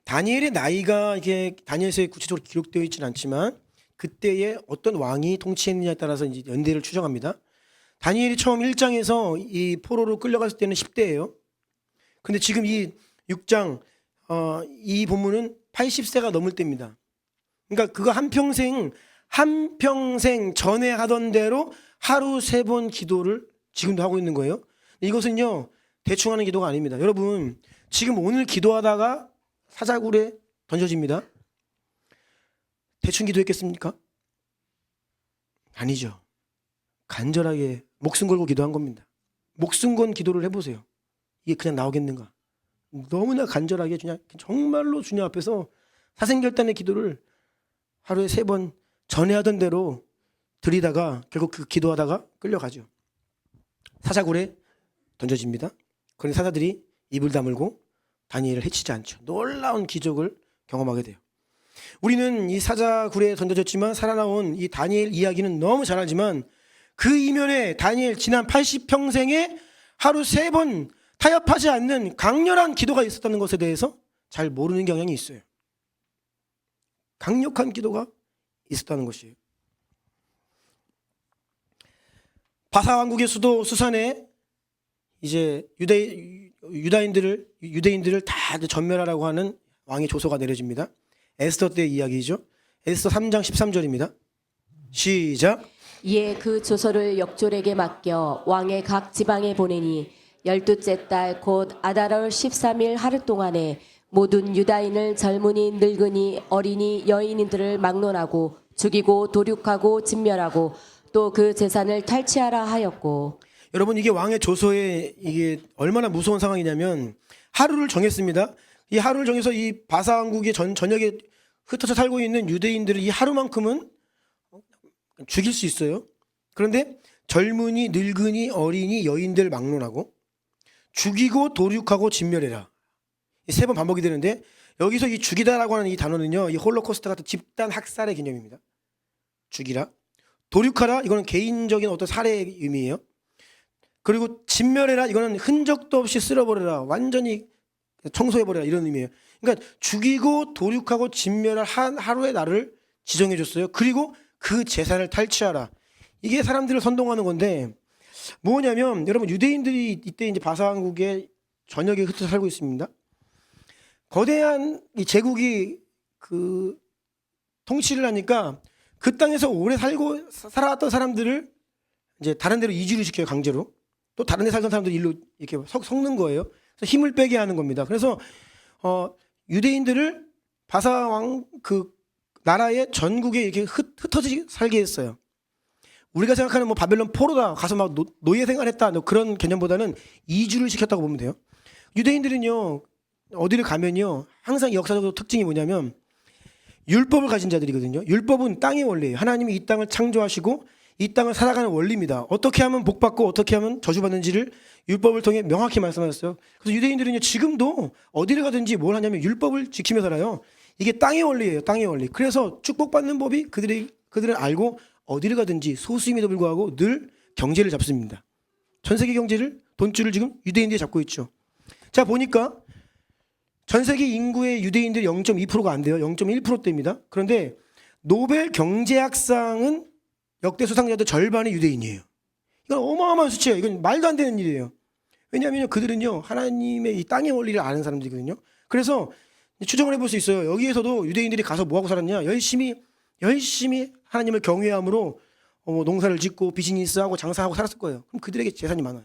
S1: 다니엘의 나이가 이게 다니엘서에 구체적으로 기록되어 있지는 않지만 그때의 어떤 왕이 통치했느냐에 따라서 이제 연대를 추정합니다. 다니엘이 처음 1장에서 이 포로로 끌려갔을 때는 10대예요. 근데 지금 이 6장 이 본문은 80세가 넘을 때입니다. 그러니까 그거 한평생 전에 하던 대로 하루 3번 기도를 지금도 하고 있는 거예요. 이것은요, 대충 하는 기도가 아닙니다. 여러분, 지금 오늘 기도하다가 사자굴에 던져집니다. 대충 기도했겠습니까? 아니죠. 간절하게 목숨 걸고 기도한 겁니다. 목숨 건 기도를 해보세요. 이게 그냥 나오겠는가? 너무나 간절하게 그냥 정말로 주님 앞에서 사생결단의 기도를 하루에 3번 전에 하던 대로 드리다가 결국 그 기도하다가 끌려가죠. 사자굴에 던져집니다. 그런데 사자들이 입을 다물고 다니엘을 해치지 않죠. 놀라운 기적을 경험하게 돼요. 우리는 이 사자굴에 던져졌지만 살아나온 이 다니엘 이야기는 너무 잘 알지만 그 이면에 다니엘 지난 80평생에 하루 3번 타협하지 않는 강렬한 기도가 있었다는 것에 대해서 잘 모르는 경향이 있어요. 강력한 기도가 있었다는 것이에요. 바사 왕국의 수도 수산에 이제 유대인들을 다 전멸하라고 하는 왕의 조서가 내려집니다. 에스더 때 이야기죠. 에스더 3장 13절입니다. 시작.
S2: 이에 그 조서를 역졸에게 맡겨 왕의 각 지방에 보내니 12째 달 곧 아달월 13일 하루 동안에 모든 유다인을 젊은이 늙은이 어린이 여인들을 막론하고 죽이고 도륙하고 진멸하고 또 그 재산을 탈취하라 하였고.
S1: 여러분, 이게 왕의 조서에 이게 얼마나 무서운 상황이냐면 하루를 정했습니다. 이 하루를 정해서 이 바사 왕국의 전역에 흩어져 살고 있는 유대인들을 이 하루만큼은 죽일 수 있어요. 그런데 젊은이 늙은이 어린이 여인들 막론하고 죽이고 도륙하고 진멸해라. 3번 반복이 되는데 여기서 이 죽이다라고 하는 이 단어는요, 이 홀로코스트 같은 집단 학살의 개념입니다. 죽이라. 도륙하라, 이거는 개인적인 어떤 살해의 의미예요. 그리고 진멸해라, 이거는 흔적도 없이 쓸어버려라, 완전히 청소해버려라, 이런 의미예요. 그러니까 죽이고 도륙하고 진멸할 하루의 날을 지정해 줬어요. 그리고 그 재산을 탈취하라. 이게 사람들을 선동하는 건데 뭐냐면, 여러분, 유대인들이 이때 이제 바사 왕국의 전역에 흩어져 살고 있습니다. 거대한 이 제국이 그 통치를 하니까 그 땅에서 오래 살아왔던 사람들을 이제 다른 데로 이주를 시켜요, 강제로. 또 다른 데 살던 사람들 일로 이렇게 섞는 거예요. 그래서 힘을 빼게 하는 겁니다. 그래서 유대인들을 바사 왕 그 나라의 전국에 이렇게 흩어지게 살게 했어요. 우리가 생각하는 뭐 바벨론 포로다 가서 막 노예 생활했다 그런 개념보다는 이주를 시켰다고 보면 돼요. 유대인들은요 어디를 가면요 항상 역사적으로 특징이 뭐냐면 율법을 가진 자들이거든요. 율법은 땅의 원리예요. 하나님이 이 땅을 창조하시고 이 땅을 살아가는 원리입니다. 어떻게 하면 복받고 어떻게 하면 저주받는지를 율법을 통해 명확히 말씀하셨어요. 그래서 유대인들은요 지금도 어디를 가든지 뭘 하냐면 율법을 지키며 살아요. 이게 땅의 원리예요. 땅의 원리. 그래서 축복받는 법이 그들을 알고 어디를 가든지 소수임에도 불구하고 늘 경제를 잡습니다. 전 세계 경제를 돈줄을 지금 유대인들이 잡고 있죠. 자 보니까 전 세계 인구의 유대인들이 0.2%가 안 돼요. 0.1%대입니다. 그런데 노벨 경제학상은 역대 수상자들 절반이 유대인이에요. 이건 어마어마한 수치예요. 이건 말도 안 되는 일이에요. 왜냐하면 그들은요 하나님의 이 땅의 원리를 아는 사람들이거든요. 그래서 추정을 해볼 수 있어요. 여기에서도 유대인들이 가서 뭐하고 살았냐? 열심히 하나님을 경외함으로 농사를 짓고 비즈니스하고 장사하고 살았을 거예요. 그럼 그들에게 재산이 많아요.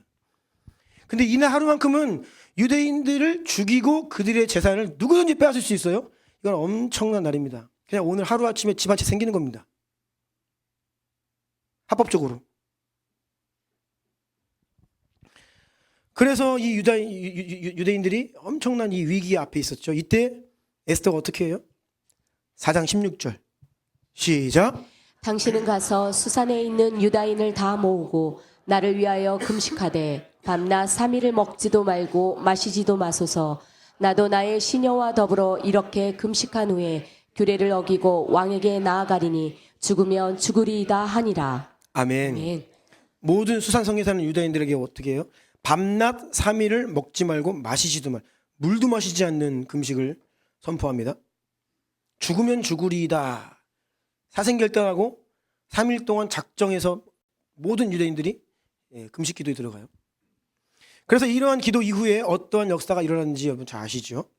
S1: 근데 이날 하루만큼은 유대인들을 죽이고 그들의 재산을 누구든지 빼앗을 수 있어요. 이건 엄청난 날입니다. 그냥 오늘 하루아침에 집 한 채 생기는 겁니다. 합법적으로. 그래서 이 유대인들이 엄청난 이 위기 앞에 있었죠. 이때 에스더가 어떻게 해요? 4장 16절 시작.
S2: 당신은 가서 수산에 있는 유다인을 다 모으고 나를 위하여 금식하되 밤낮 3일을 먹지도 말고 마시지도 마소서. 나도 나의 시녀와 더불어 이렇게 금식한 후에 규례를 어기고 왕에게 나아가리니 죽으면 죽으리이다 하니라.
S1: 아멘.
S2: 아멘.
S1: 모든 수산성에 사는 유다인들에게 어떻게 해요? 밤낮 3일을 먹지 말고 마시지도 말, 물도 마시지 않는 금식을 선포합니다. 죽으면 죽으리이다. 사생결단하고 3일 동안 작정해서 모든 유대인들이 금식 기도에 들어가요. 그래서 이러한 기도 이후에 어떠한 역사가 일어났는지 여러분 잘 아시죠?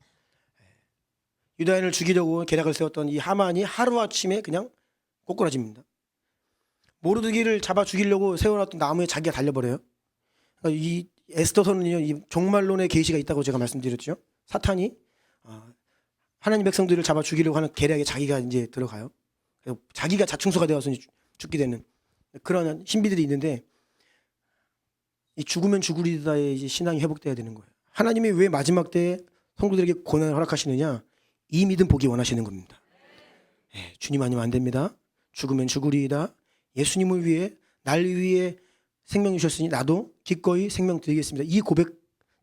S1: 유다인을 죽이려고 계략을 세웠던 이 하만이 하루아침에 그냥 꼬꾸라집니다. 모르드기를 잡아 죽이려고 세워놨던 나무에 자기가 달려버려요. 그러니까 이 에스더서는요, 이 종말론의 계시가 있다고 제가 말씀드렸죠. 사탄이 하나님 백성들을 잡아 죽이려고 하는 계략에 자기가 이제 들어가요. 자기가 자충수가 되어서 죽게 되는 그런 신비들이 있는데 이 죽으면 죽으리다의 이제 신앙이 회복돼야 되는 거예요. 하나님이 왜 마지막 때에 성도들에게 고난을 허락하시느냐? 이 믿음 보기 원하시는 겁니다. 주님 아니면 안 됩니다. 죽으면 죽으리이다. 예수님을 위해 날 위해 생명 주셨으니 나도 기꺼이 생명 드리겠습니다. 이 고백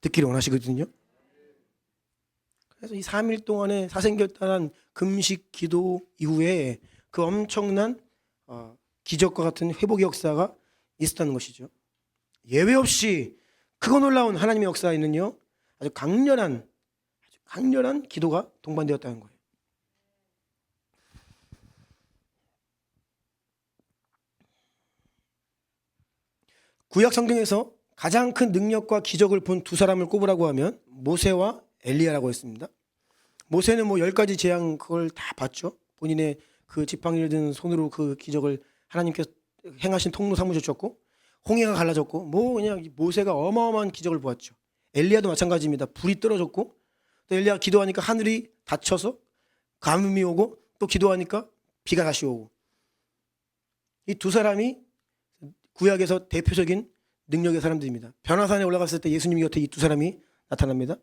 S1: 듣기를 원하시거든요. 그래서 이 3일 동안의 사생결단한 금식 기도 이후에 그 엄청난 기적과 같은 회복의 역사가 있었다는 것이죠. 예외 없이 크고 놀라운 하나님의 역사에는요 아주 강렬한 기도가 동반되었다는 거예요. 구약 성경에서 가장 큰 능력과 기적을 본 두 사람을 꼽으라고 하면 모세와 엘리야라고 했습니다. 모세는 뭐 10가지 재앙 그걸 다 봤죠. 본인의 그 지팡이를 든 손으로 그 기적을 하나님께서 행하신 통로 삼으셨고 홍해가 갈라졌고 뭐 그냥 모세가 어마어마한 기적을 보았죠. 엘리야도 마찬가지입니다. 불이 떨어졌고 또 엘리야가 기도하니까 하늘이 닫혀서 가뭄이 오고 또 기도하니까 비가 다시 오고 이 두 사람이 구약에서 대표적인 능력의 사람들입니다. 변화산에 올라갔을 때 예수님 곁에 이 두 사람이 나타납니다.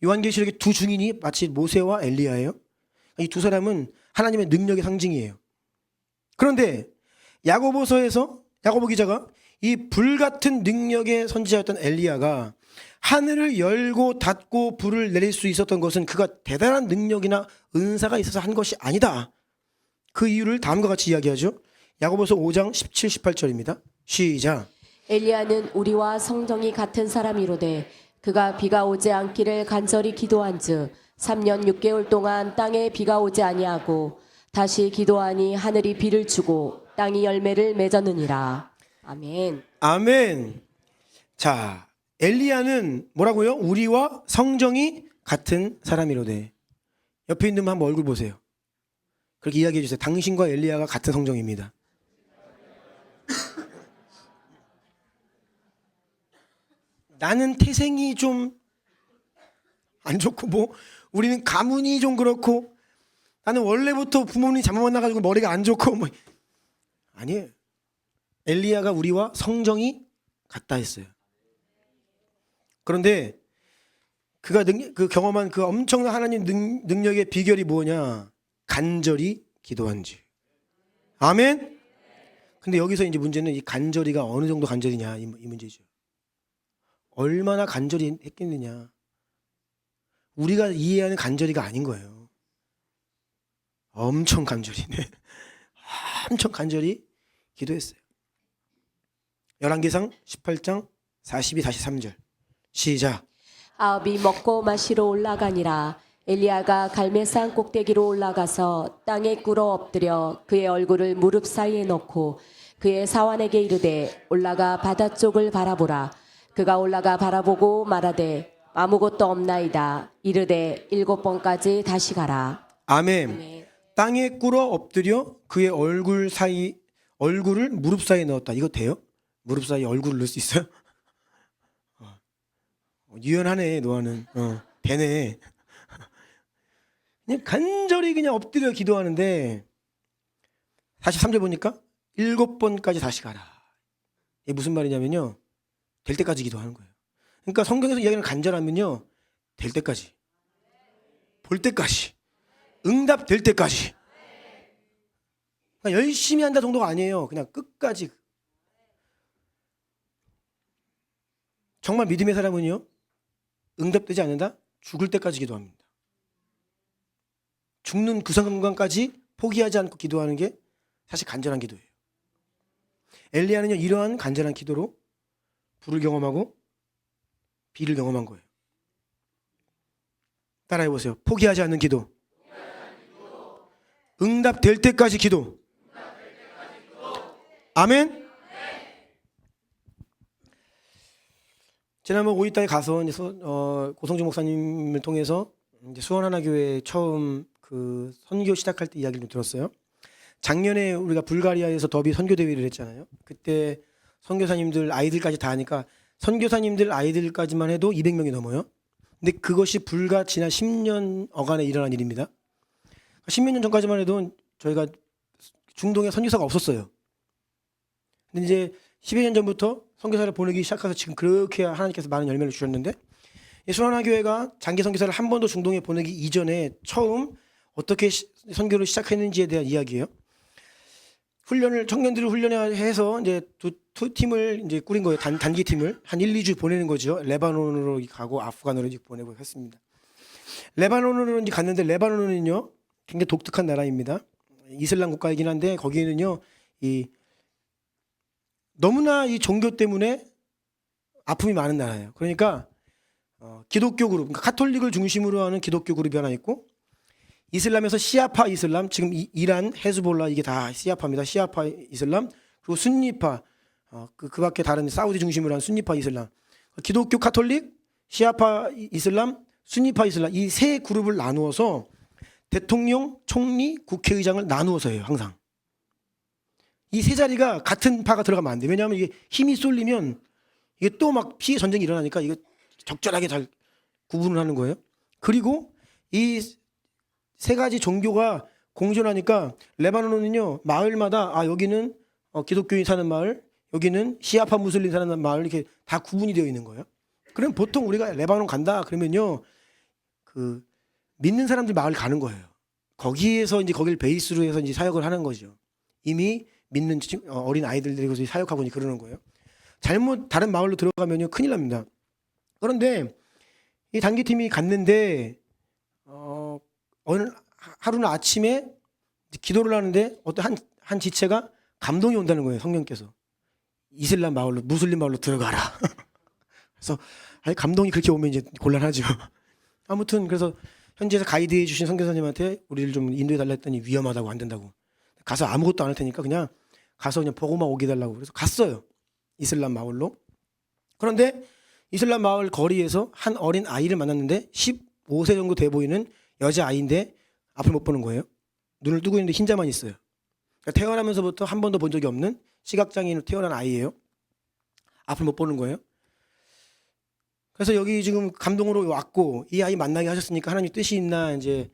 S1: 요한계시록의 두 증인이 마치 모세와 엘리야예요. 이 두 사람은 하나님의 능력의 상징이에요. 그런데 야고보서에서 야고보 기자가 이 불같은 능력의 선지자였던 엘리야가 하늘을 열고 닫고 불을 내릴 수 있었던 것은 그가 대단한 능력이나 은사가 있어서 한 것이 아니다. 그 이유를 다음과 같이 이야기하죠. 야고보서 5장 17, 18절입니다. 시작.
S2: 엘리야는 우리와 성정이 같은 사람이로되 그가 비가 오지 않기를 간절히 기도한즉 3년 6개월 동안 땅에 비가 오지 아니하고 다시 기도하니 하늘이 비를 주고 땅이 열매를 맺었느니라. 아멘.
S1: 아멘. 자, 엘리야는 뭐라고요? 우리와 성정이 같은 사람이로되. 옆에 있는 분 한번 얼굴 보세요. 그렇게 이야기해 주세요. 당신과 엘리야가 같은 성정입니다. 나는 태생이 좀 안 좋고 뭐 우리는 가문이 좀 그렇고 나는 원래부터 부모님 잘못 만나가지고 머리가 안 좋고 뭐 아니에요. 엘리야가 우리와 성정이 같다 했어요. 그런데 그가 그 경험한 그 엄청난 하나님 능력의 비결이 뭐냐? 간절히 기도한지. 아멘. 근데 여기서 이제 문제는 이 간절히가 어느 정도 간절이냐 이 문제죠. 얼마나 간절히 했겠느냐. 우리가 이해하는 간절히가 아닌 거예요. 엄청 간절히, 네. 엄청 간절히 기도했어요. 열왕기상 18장 42, 43절 시작.
S2: 아합이 먹고 마시러 올라가니라. 엘리야가 갈멜산 꼭대기로 올라가서 땅에 꿇어 엎드려 그의 얼굴을 무릎 사이에 넣고 그의 사환에게 이르되 올라가 바다 쪽을 바라보라. 그가 올라가 바라보고 말하되 아무것도 없나이다. 이르되 7번까지 다시 가라.
S1: 아멘.
S2: 아멘.
S1: 땅에 꿇어 엎드려 그의 얼굴을 무릎 사이에 넣었다. 이거 돼요? 무릎 사이에 얼굴을 넣을 수 있어요? 유연하네 노아는. 되네. 그냥 간절히 그냥 엎드려 기도하는데 43절 보니까 7번까지 다시 가라. 이게 무슨 말이냐면요. 될 때까지 기도하는 거예요. 그러니까 성경에서 이야기하는 간절하면요. 될 때까지. 볼 때까지. 응답될 때까지. 그러니까 열심히 한다 정도가 아니에요. 그냥 끝까지. 정말 믿음의 사람은요. 응답되지 않는다? 죽을 때까지 기도합니다. 죽는 그 순간까지 포기하지 않고 기도하는 게 사실 간절한 기도예요. 엘리야는요. 이러한 간절한 기도로 불을 경험하고 비를 경험한 거예요. 따라해 보세요. 포기하지 않는 기도. 응답될 때까지 기도. 아멘. 지난번 5.2달에 가서 이제 고성주 목사님을 통해서 이제 수원하나교회 처음 그 선교 시작할 때 이야기를 좀 들었어요. 작년에 우리가 불가리아에서 더비 선교 대회를 했잖아요. 그때 선교사님들 아이들까지 다 하니까 선교사님들 아이들까지만 해도 200명이 넘어요. 근데 그것이 불과 지난 10년 어간에 일어난 일입니다. 10몇 년 전까지만 해도 저희가 중동에 선교사가 없었어요. 근데 이제 10여 년 전부터 선교사를 보내기 시작해서 지금 그렇게 하나님께서 많은 열매를 주셨는데 수원하나교회가 장기 선교사를 한 번도 중동에 보내기 이전에 처음 어떻게 선교를 시작했는지에 대한 이야기예요. 청년들을 훈련해서 이제 두 팀을 이제 꾸린 거예요. 단기 팀을 한 1, 2주 보내는 거죠. 레바논으로 가고 아프간으로 보내고 했습니다. 레바논으로 이제 갔는데 레바논은요 굉장히 독특한 나라입니다. 이슬람 국가이긴 한데 거기에는요 너무나 이 종교 때문에 아픔이 많은 나라예요. 그러니까 기독교 그룹, 그러니까 카톨릭을 중심으로 하는 기독교 그룹이 하나 있고 이슬람에서 시아파 이슬람, 지금 이란, 헤즈볼라 이게 다 시아파입니다. 시아파 이슬람 그리고 순니파, 그 밖에 다른 사우디 중심으로 한 순니파 이슬람, 기독교 카톨릭, 시아파 이슬람, 순니파 이슬람 이 세 그룹을 나누어서 대통령, 총리, 국회의장을 나누어서 해요. 항상 이 세 자리가 같은 파가 들어가면 안 돼요. 왜냐하면 이게 힘이 쏠리면 이게 또 막 피해 전쟁이 일어나니까 이거 적절하게 잘 구분을 하는 거예요. 그리고 이 세 가지 종교가 공존하니까 레바논은요 마을마다 여기는 기독교인 사는 마을, 여기는 시아파 무슬림 사는 마을 이렇게 다 구분이 되어 있는 거예요. 그럼 보통 우리가 레바논 간다 그러면요 그 믿는 사람들 마을 가는 거예요. 거기에서 이제 거기를 베이스로 해서 이제 사역을 하는 거죠. 이미 믿는 어린 아이들 데리고 사역하고 이제 그러는 거예요. 잘못 다른 마을로 들어가면요 큰일 납니다. 그런데 이 단기팀이 갔는데 어느 하루는 아침에 기도를 하는데 어떤 한 지체가 감동이 온다는 거예요. 성령께서 이슬람 마을로 무슬림 마을로 들어가라. 그래서 감동이 그렇게 오면 이제 곤란하죠. 아무튼 그래서 현지에서 가이드해 주신 선교사님한테 우리를 좀 인도해 달라 했더니 위험하다고 안 된다고. 가서 아무것도 안 할 테니까 그냥 가서 그냥 보고만 오게 달라고. 그래서 갔어요. 이슬람 마을로. 그런데 이슬람 마을 거리에서 한 어린 아이를 만났는데 15세 정도 돼 보이는 여자아이인데 앞을 못 보는 거예요. 눈을 뜨고 있는데 흰자만 있어요. 그러니까 태어나면서부터 한 번도 본 적이 없는 시각장애인으로 태어난 아이예요. 앞을 못 보는 거예요. 그래서 여기 지금 감동으로 왔고 이 아이 만나게 하셨으니까 하나님 뜻이 있나 이제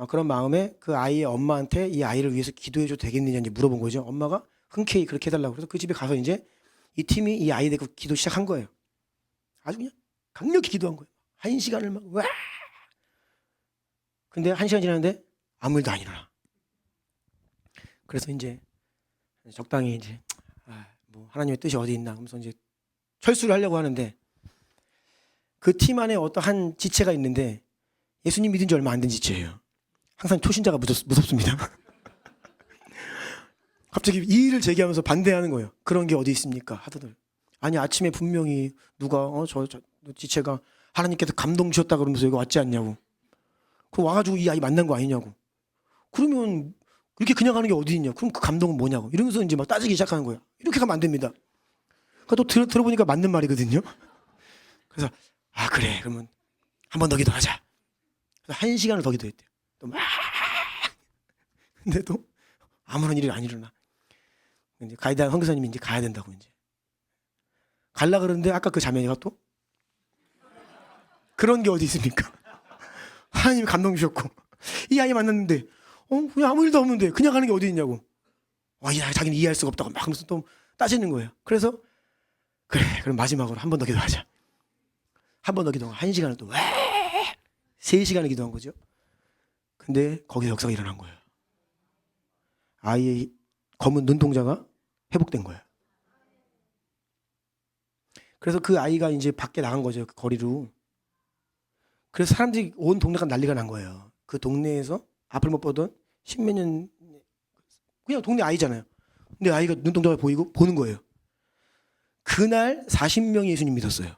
S1: 그런 마음에 그 아이의 엄마한테 이 아이를 위해서 기도해줘도 되겠느냐 이제 물어본 거죠. 엄마가 흔쾌히 그렇게 해달라고. 그래서 그 집에 가서 이제 이 팀이 이 아이 데리고 기도 시작한 거예요. 아주 그냥 강력히 기도한 거예요. 1시간을 막 와. 근데 1시간 지났는데 아무 일도 안 일어나. 그래서 이제 적당히 이제 뭐 하나님의 뜻이 어디 있나 하면서 이제 철수를 하려고 하는데 그 팀 안에 어떤 한 지체가 있는데 예수님 믿은 지 얼마 안 된 지체예요. 항상 초신자가 무섭습니다. 갑자기 이의를 제기하면서 반대하는 거예요. 그런 게 어디 있습니까? 하더들. 아니 아침에 분명히 누가 저 지체가 하나님께서 감동 주셨다 그러면서 여기 왔지 않냐고. 그 와가지고 이 아이 만난 거 아니냐고. 그러면 이렇게 그냥 하는 게 어디 있냐. 그럼 그 감동은 뭐냐고. 이러면서 이제 막 따지기 시작하는 거예요. 이렇게 가면 안 됩니다. 그러니까 또 들어보니까 맞는 말이거든요. 그래서 그래 그러면 한 번 더 기도하자. 그래서 1시간을 더 기도했대요. 또 막 근데도 아무런 일이 안 일어나. 이제 가이드한 선교사님이 이제 가야 된다고 이제 갈라 그러는데 아까 그 자매가 또 그런 게 어디 있습니까? 하나님이 감동 주셨고 이 아이 만났는데 그냥 아무 일도 없는데 그냥 가는 게 어디 있냐고. 이 아이 자기는 이해할 수가 없다고 막 하면서 또 따지는 거예요. 그래서 그래 그럼 마지막으로 한 번 더 기도하자. 한 번 더 기도하고 1시간을 또 3시간을 기도한 거죠. 근데 거기서 역사가 일어난 거예요. 아이의 검은 눈동자가 회복된 거예요. 그래서 그 아이가 이제 밖에 나간 거죠. 그 거리로. 그래서 사람들이 온 동네가 난리가 난 거예요. 그 동네에서 앞을 못 보던 십몇 년 그냥 동네 아이잖아요. 근데 아이가 눈동자가 보이고 보는 거예요. 그날 40명이 예수님 믿었어요.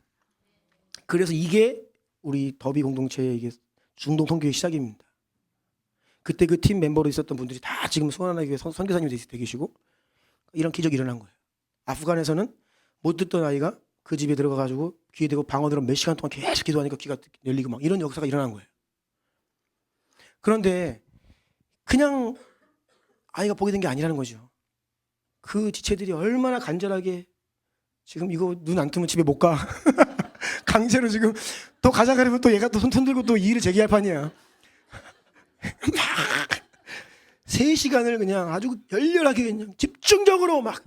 S1: 그래서 이게 우리 더비 공동체의 이게 중동 선교의 시작입니다. 그때 그 팀 멤버로 있었던 분들이 다 지금 소원하기 위해 선교사님이 되 계시고 이런 기적이 일어난 거예요. 아프간에서는 못 듣던 아이가 그 집에 들어가가지고 귀에 대고 방언으로 몇 시간 동안 계속 기도하니까 귀가 열리고 막 이런 역사가 일어난 거예요. 그런데 그냥 아이가 보게 된 게 아니라는 거죠. 그 지체들이 얼마나 간절하게 지금 이거 눈 안 뜨면 집에 못 가. 강제로 지금 또 가자 그러면 또 얘가 또 손 들고 또 이의를 제기할 판이야. 막 3시간을 그냥 아주 열렬하게 그냥 집중적으로 막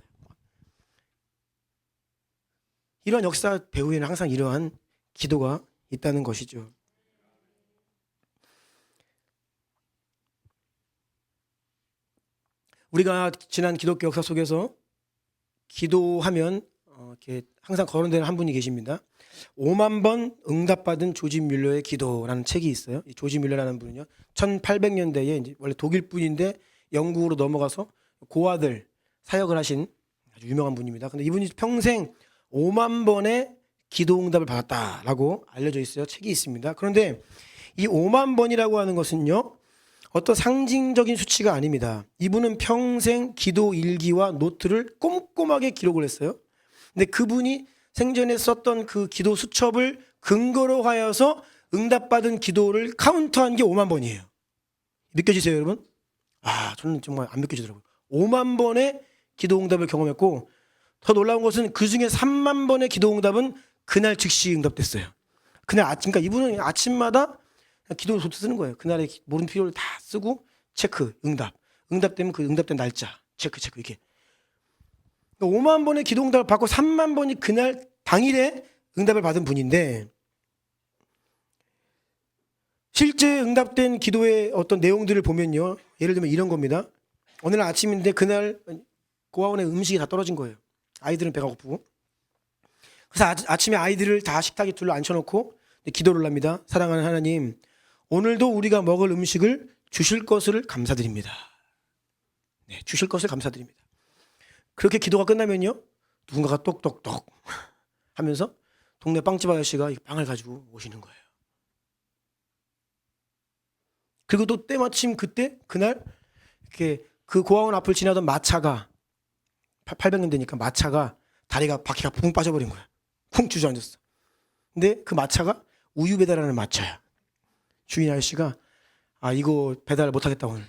S1: 이런 역사 배후에는 항상 이러한 기도가 있다는 것이죠. 우리가 지난 기독교 역사 속에서 기도하면 이렇게 항상 거론되는 한 분이 계십니다. 5만 번 응답받은 조지 뮬러의 기도라는 책이 있어요. 이 조지 뮬러라는 분은요, 1800년대에 이제 원래 독일 분인데 영국으로 넘어가서 고아들 사역을 하신 아주 유명한 분입니다. 근데 이분이 평생 5만 번의 기도 응답을 받았다라고 알려져 있어요. 책이 있습니다. 그런데 이 5만 번이라고 하는 것은요, 어떤 상징적인 수치가 아닙니다. 이분은 평생 기도 일기와 노트를 꼼꼼하게 기록을 했어요. 근데 그분이 생전에 썼던 그 기도 수첩을 근거로 하여서 응답받은 기도를 카운트한 게 5만 번이에요. 느껴지세요, 여러분? 저는 정말 안 느껴지더라고요. 5만 번의 기도 응답을 경험했고, 더 놀라운 것은 그 중에 3만 번의 기도 응답은 그날 즉시 응답됐어요. 그날 아침, 그러니까 이분은 아침마다 기도 노트 쓰는 거예요. 그날의 모든 필요를 다 쓰고 체크, 응답되면 그 응답된 날짜, 체크 이게. 5만 번의 기도 응답을 받고 3만 번이 그날 당일에 응답을 받은 분인데, 실제 응답된 기도의 어떤 내용들을 보면요, 예를 들면 이런 겁니다. 어느 날 아침인데 그날 고아원에 음식이 다 떨어진 거예요. 아이들은 배가 고프고. 그래서 아침에 아이들을 다 식탁에 둘러 앉혀놓고 기도를 합니다. 사랑하는 하나님, 오늘도 우리가 먹을 음식을 주실 것을 감사드립니다. 네, 주실 것을 감사드립니다. 그렇게 기도가 끝나면요, 누군가가 똑똑똑 하면서 동네 빵집 아저씨가 이 빵을 가지고 오시는 거예요. 그리고 또 때마침 그날 이렇게 그 고아원 앞을 지나던 마차가 800년대니까 마차가 다리가 바퀴가 붕 빠져버린 거야. 쿵 주저앉았어. 근데 그 마차가 우유 배달하는 마차야. 주인 아저씨가 이거 배달 못하겠다 오늘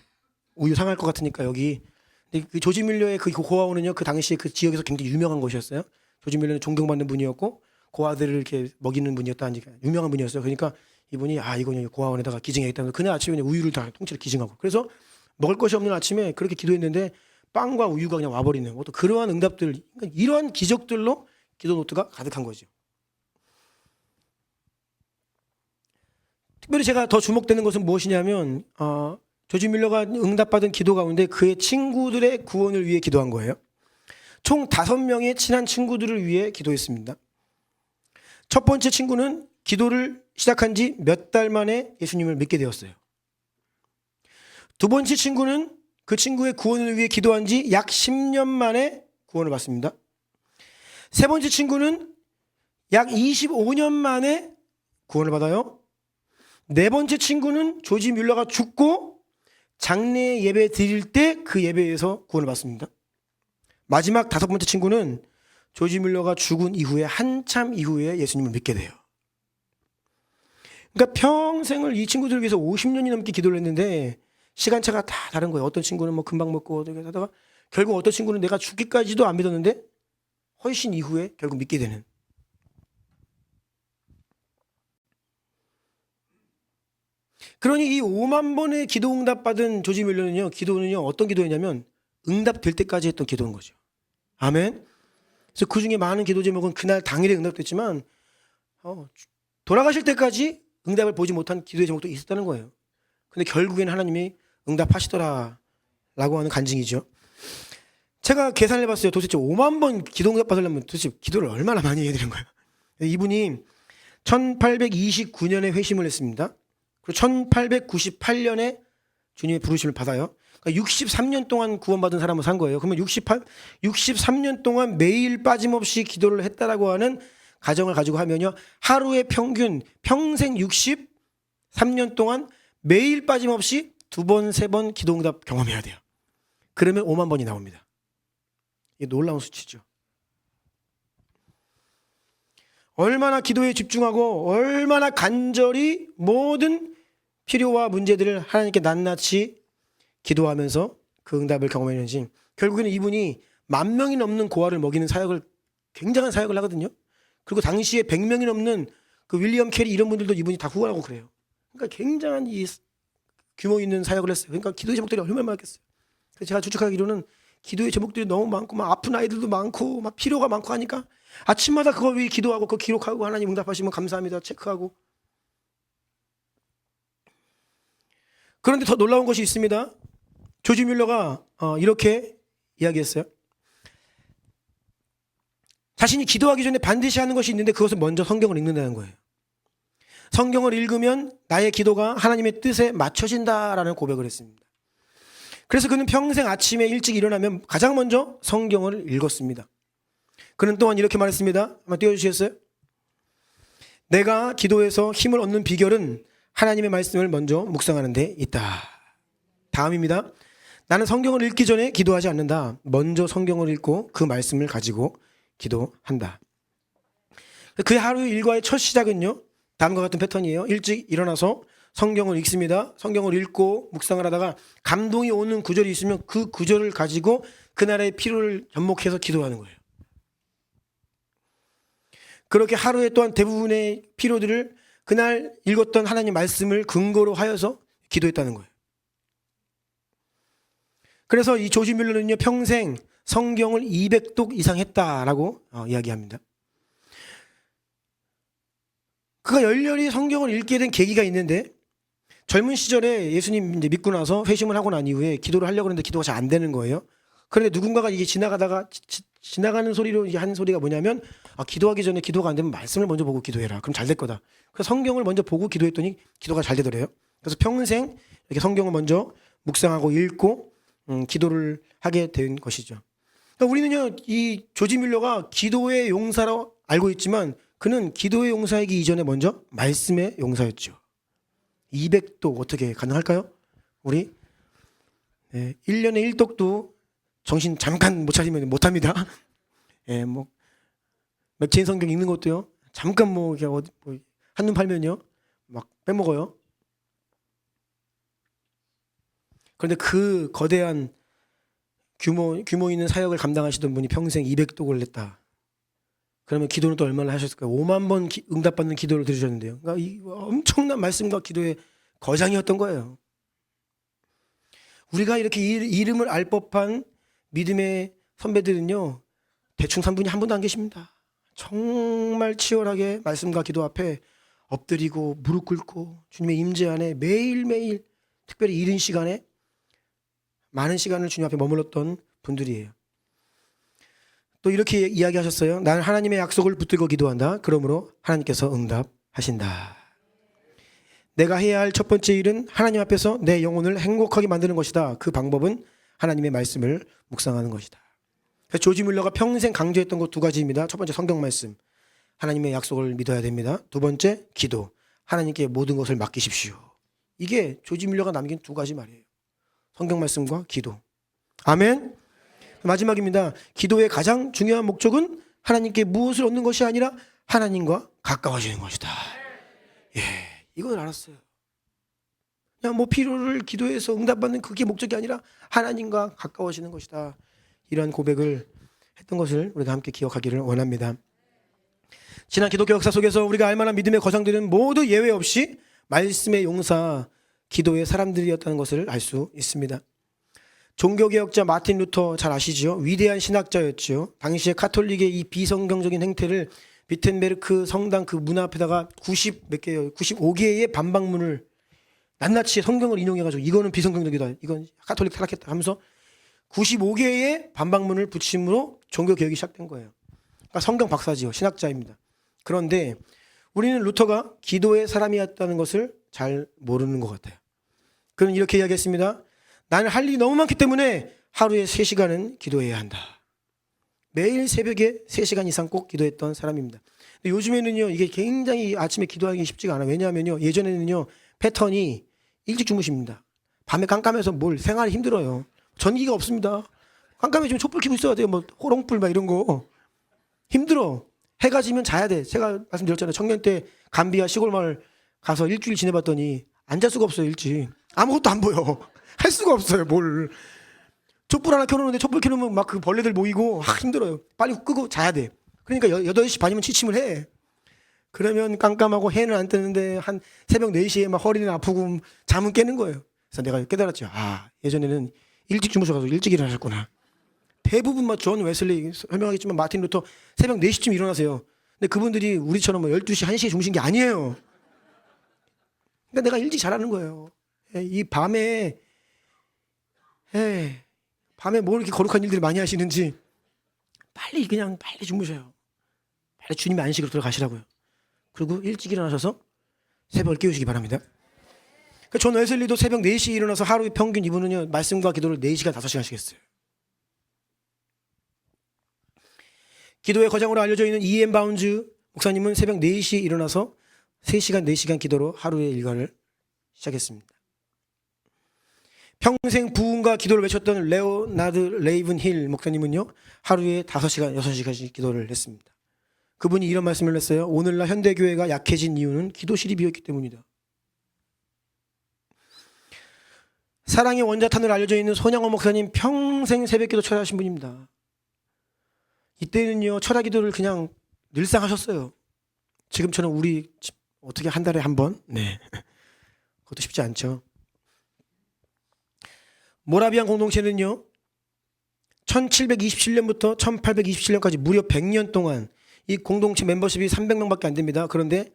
S1: 우유 상할 것 같으니까 여기. 근데 그 조지 밀러의 그 고아원은요, 그 당시에 그 지역에서 굉장히 유명한 곳이었어요. 조지 밀러는 존경받는 분이었고 고아들을 이렇게 먹이는 분이었다, 유명한 분이었어요. 그러니까 이분이 이거는 고아원에다가 기증해야겠다면서 그날 아침에 그냥 우유를 다 통째로 기증하고, 그래서 먹을 것이 없는 아침에 그렇게 기도했는데 빵과 우유가 그냥 와버리는 또 그러한 응답들, 그러니까 이러한 기적들로 기도 노트가 가득한 거죠. 특별히 제가 더 주목되는 것은 무엇이냐면 조지 밀러가 응답받은 기도 가운데 그의 친구들의 구원을 위해 기도한 거예요. 총 5명의 친한 친구들을 위해 기도했습니다. 첫 번째 친구는 기도를 시작한 지 몇 달 만에 예수님을 믿게 되었어요. 두 번째 친구는 그 친구의 구원을 위해 기도한 지 약 10년 만에 구원을 받습니다. 세 번째 친구는 약 25년 만에 구원을 받아요. 네 번째 친구는 조지 뮬러가 죽고 장례 예배 드릴 때 그 예배에서 구원을 받습니다. 마지막 5번째 친구는 조지 뮬러가 죽은 이후에 한참 이후에 예수님을 믿게 돼요. 그러니까 평생을 이 친구들을 위해서 50년이 넘게 기도를 했는데 시간차가 다 다른 거예요. 어떤 친구는 뭐 금방 먹고 어떻게 하다가 결국 어떤 친구는 내가 죽기까지도 안 믿었는데 훨씬 이후에 결국 믿게 되는. 그러니 이 5만 번의 기도 응답 받은 조지 밀러는요, 기도는요 어떤 기도였냐면 응답될 때까지 했던 기도인 거죠. 아멘. 그래서 그 중에 많은 기도 제목은 그날 당일에 응답됐지만 돌아가실 때까지 응답을 보지 못한 기도의 제목도 있었다는 거예요. 근데 결국에는 하나님이 응답하시더라 라고 하는 간증이죠. 제가 계산을 해봤어요. 도대체 5만 번 기도 응답 받으려면 도대체 기도를 얼마나 많이 해야 되는 거예요. 이분이 1829년에 회심을 했습니다. 그리고 1898년에 주님의 부르심을 받아요. 그러니까 63년 동안 구원받은 사람을 산 거예요. 그러면 63년 동안 매일 빠짐없이 기도를 했다라고 하는 가정을 가지고 하면요, 하루에 평생 63년 동안 매일 빠짐없이 2번, 3번 기도응답 경험해야 돼요. 그러면 5만 번이 나옵니다. 이게 놀라운 수치죠. 얼마나 기도에 집중하고 얼마나 간절히 모든 필요와 문제들을 하나님께 낱낱이 기도하면서 그 응답을 경험했는지, 결국에는 이분이 10,000명이 넘는 고아를 먹이는 사역을, 굉장한 사역을 하거든요. 그리고 당시에 100명이 넘는 그 윌리엄 캐리 이런 분들도 이분이 다 후원하고 그래요. 그러니까 굉장한 이 규모 있는 사역을 했어요. 그러니까 기도의 제목들이 얼마나 많겠어요. 그래서 제가 추측하기로는 기도의 제목들이 너무 많고 막 아픈 아이들도 많고 막 필요가 많고 하니까 아침마다 그거 위해 기도하고 그거 기록하고 하나님 응답하시면 감사합니다 체크하고. 그런데 더 놀라운 것이 있습니다. 조지 뮬러가 이렇게 이야기했어요. 자신이 기도하기 전에 반드시 하는 것이 있는데 그것은 먼저 성경을 읽는다는 거예요. 성경을 읽으면 나의 기도가 하나님의 뜻에 맞춰진다라는 고백을 했습니다. 그래서 그는 평생 아침에 일찍 일어나면 가장 먼저 성경을 읽었습니다. 그는 또한 이렇게 말했습니다. 한번 띄워주시겠어요? 내가 기도해서 힘을 얻는 비결은 하나님의 말씀을 먼저 묵상하는 데 있다. 다음입니다. 나는 성경을 읽기 전에 기도하지 않는다. 먼저 성경을 읽고 그 말씀을 가지고 기도한다. 그의 하루 일과의 첫 시작은요, 다음과 같은 패턴이에요. 일찍 일어나서 성경을 읽습니다. 성경을 읽고 묵상을 하다가 감동이 오는 구절이 있으면 그 구절을 가지고 그날의 필요를 접목해서 기도하는 거예요. 그렇게 하루에 또한 대부분의 필요들을 그날 읽었던 하나님 말씀을 근거로 하여서 기도했다는 거예요. 그래서 이 조지 뮬러는요, 평생 성경을 200독 이상 했다라고 이야기합니다. 그가 열렬히 성경을 읽게 된 계기가 있는데, 젊은 시절에 예수님 이제 믿고 나서 회심을 하고 난 이후에 기도를 하려고 했는데 기도가 잘 안 되는 거예요. 그런데 누군가가 이게 지나가다가 지나가는 소리로 한 소리가 뭐냐면, 기도하기 전에 기도가 안 되면 말씀을 먼저 보고 기도해라. 그럼 잘 될 거다. 그래서 성경을 먼저 보고 기도했더니 기도가 잘 되더래요. 그래서 평생 이렇게 성경을 먼저 묵상하고 읽고 기도를 하게 된 것이죠. 그러니까 우리는요, 이 조지 뮬러가 기도의 용사로 알고 있지만 그는 기도의 용사이기 이전에 먼저 말씀의 용사였죠. 200독 어떻게 가능할까요? 우리 1년에 1독도 정신 잠깐 못 차리면 못합니다. 뭐 맥체인 성경 읽는 것도요, 잠깐 뭐 한눈 팔면요 막 빼먹어요. 그런데 그 거대한 규모 있는 사역을 감당하시던 분이 평생 200독을 냈다. 그러면 기도는 또 얼마나 하셨을까요? 5만 번 응답받는 기도를 들으셨는데요. 그러니까 이 엄청난 말씀과 기도의 거장이었던 거예요. 우리가 이렇게 이름을 알 법한 믿음의 선배들은요, 대충 산 분이 한 분도 안 계십니다. 정말 치열하게 말씀과 기도 앞에 엎드리고 무릎 꿇고 주님의 임재 안에 매일매일 특별히 이른 시간에 많은 시간을 주님 앞에 머물렀던 분들이에요. 또 이렇게 이야기하셨어요. 나는 하나님의 약속을 붙들고 기도한다. 그러므로 하나님께서 응답하신다. 내가 해야 할 첫 번째 일은 하나님 앞에서 내 영혼을 행복하게 만드는 것이다. 그 방법은 하나님의 말씀을 묵상하는 것이다. 그래서 조지 뮬러가 평생 강조했던 것 두 가지입니다. 첫 번째 성경 말씀, 하나님의 약속을 믿어야 됩니다. 두 번째 기도, 하나님께 모든 것을 맡기십시오. 이게 조지 뮬러가 남긴 두 가지 말이에요. 성경 말씀과 기도. 아멘. 마지막입니다. 기도의 가장 중요한 목적은 하나님께 무엇을 얻는 것이 아니라 하나님과 가까워지는 것이다. 예, 이걸 알았어요. 그냥 뭐 필요를 기도해서 응답받는 그게 목적이 아니라 하나님과 가까워지는 것이다. 이러한 고백을 했던 것을 우리가 함께 기억하기를 원합니다. 지난 기독교 역사 속에서 우리가 알만한 믿음의 거장들은 모두 예외 없이 말씀의 용사, 기도의 사람들이었다는 것을 알 수 있습니다. 종교개혁자 마틴 루터 잘 아시죠? 위대한 신학자였죠. 당시에 카톨릭의 이 비성경적인 행태를 비텐베르크 성당 그 문 앞에다가 95개의 반박문을 낱낱이 성경을 인용해가지고 이거는 비성경적이다, 이건 카톨릭 타락했다 하면서 95개의 반박문을 붙임으로 종교개혁이 시작된 거예요. 그러니까 성경 박사지요. 신학자입니다. 그런데 우리는 루터가 기도의 사람이었다는 것을 잘 모르는 것 같아요. 그는 이렇게 이야기했습니다. 나는 할 일이 너무 많기 때문에 하루에 3시간은 기도해야 한다. 매일 새벽에 3시간 이상 꼭 기도했던 사람입니다. 근데 요즘에는요, 이게 굉장히 아침에 기도하기 쉽지가 않아요. 왜냐하면요, 예전에는요, 패턴이 일찍 주무십니다. 밤에 깜깜해서 뭘 생활이 힘들어요. 전기가 없습니다. 깜깜해지면 촛불 켜고 있어야 돼요. 뭐 호롱불 막 이런 거 힘들어. 해가 지면 자야 돼. 제가 말씀드렸잖아요. 청년 때 감비아 시골 마을 가서 일주일 지내봤더니 안 잘 수가 없어요. 일찍 아무것도 안 보여. 할 수가 없어요. 뭘. 촛불 하나 켜놓는데 촛불 켜놓으면 막 그 벌레들 모이고 힘들어요. 빨리 끄고 자야 돼. 그러니까 8시 반이면 취침을 해. 그러면 깜깜하고 해는 안 뜨는데 한 새벽 4시에 막 허리는 아프고 잠은 깨는 거예요. 그래서 내가 깨달았죠. 아, 예전에는 일찍 주무셔가지고 일찍 일어나셨구나. 대부분 막 존 웨슬리 설명하겠지만 마틴 루터 새벽 4시쯤 일어나세요. 근데 그분들이 우리처럼 뭐 12시, 1시에 주무신 게 아니에요. 그러니까 내가 일찍 자라는 거예요. 이 밤에 뭐 이렇게 거룩한 일들을 많이 하시는지 빨리 주무셔요. 빨리 주님의 안식으로 들어가시라고요. 그리고 일찍 일어나셔서 새벽을 깨우시기 바랍니다. 그러니까 존 웨슬리도 새벽 4시에 일어나서 하루에 평균 이분은요, 말씀과 기도를 4시간, 5시간씩 했어요. 기도의 거장으로 알려져 있는 E.M. 바운즈 목사님은 새벽 4시에 일어나서 3시간, 4시간 기도로 하루의 일과를 시작했습니다. 평생 부흥과 기도를 외쳤던 레오나드 레이븐 힐 목사님은요, 하루에 5시간, 6시간씩 기도를 했습니다. 그분이 이런 말씀을 했어요. 오늘날 현대교회가 약해진 이유는 기도실이 비었기 때문이다. 사랑의 원자탄으로 알려져 있는 손양호 목사님 평생 새벽기도 철야하신 분입니다. 이때는요, 철야 기도를 그냥 늘상 하셨어요. 지금처럼 우리 어떻게 한 달에 한 번? 네, 그것도 쉽지 않죠. 모라비안 공동체는요, 1727년부터 1827년까지 무려 100년 동안 이 공동체 멤버십이 300명밖에 안 됩니다. 그런데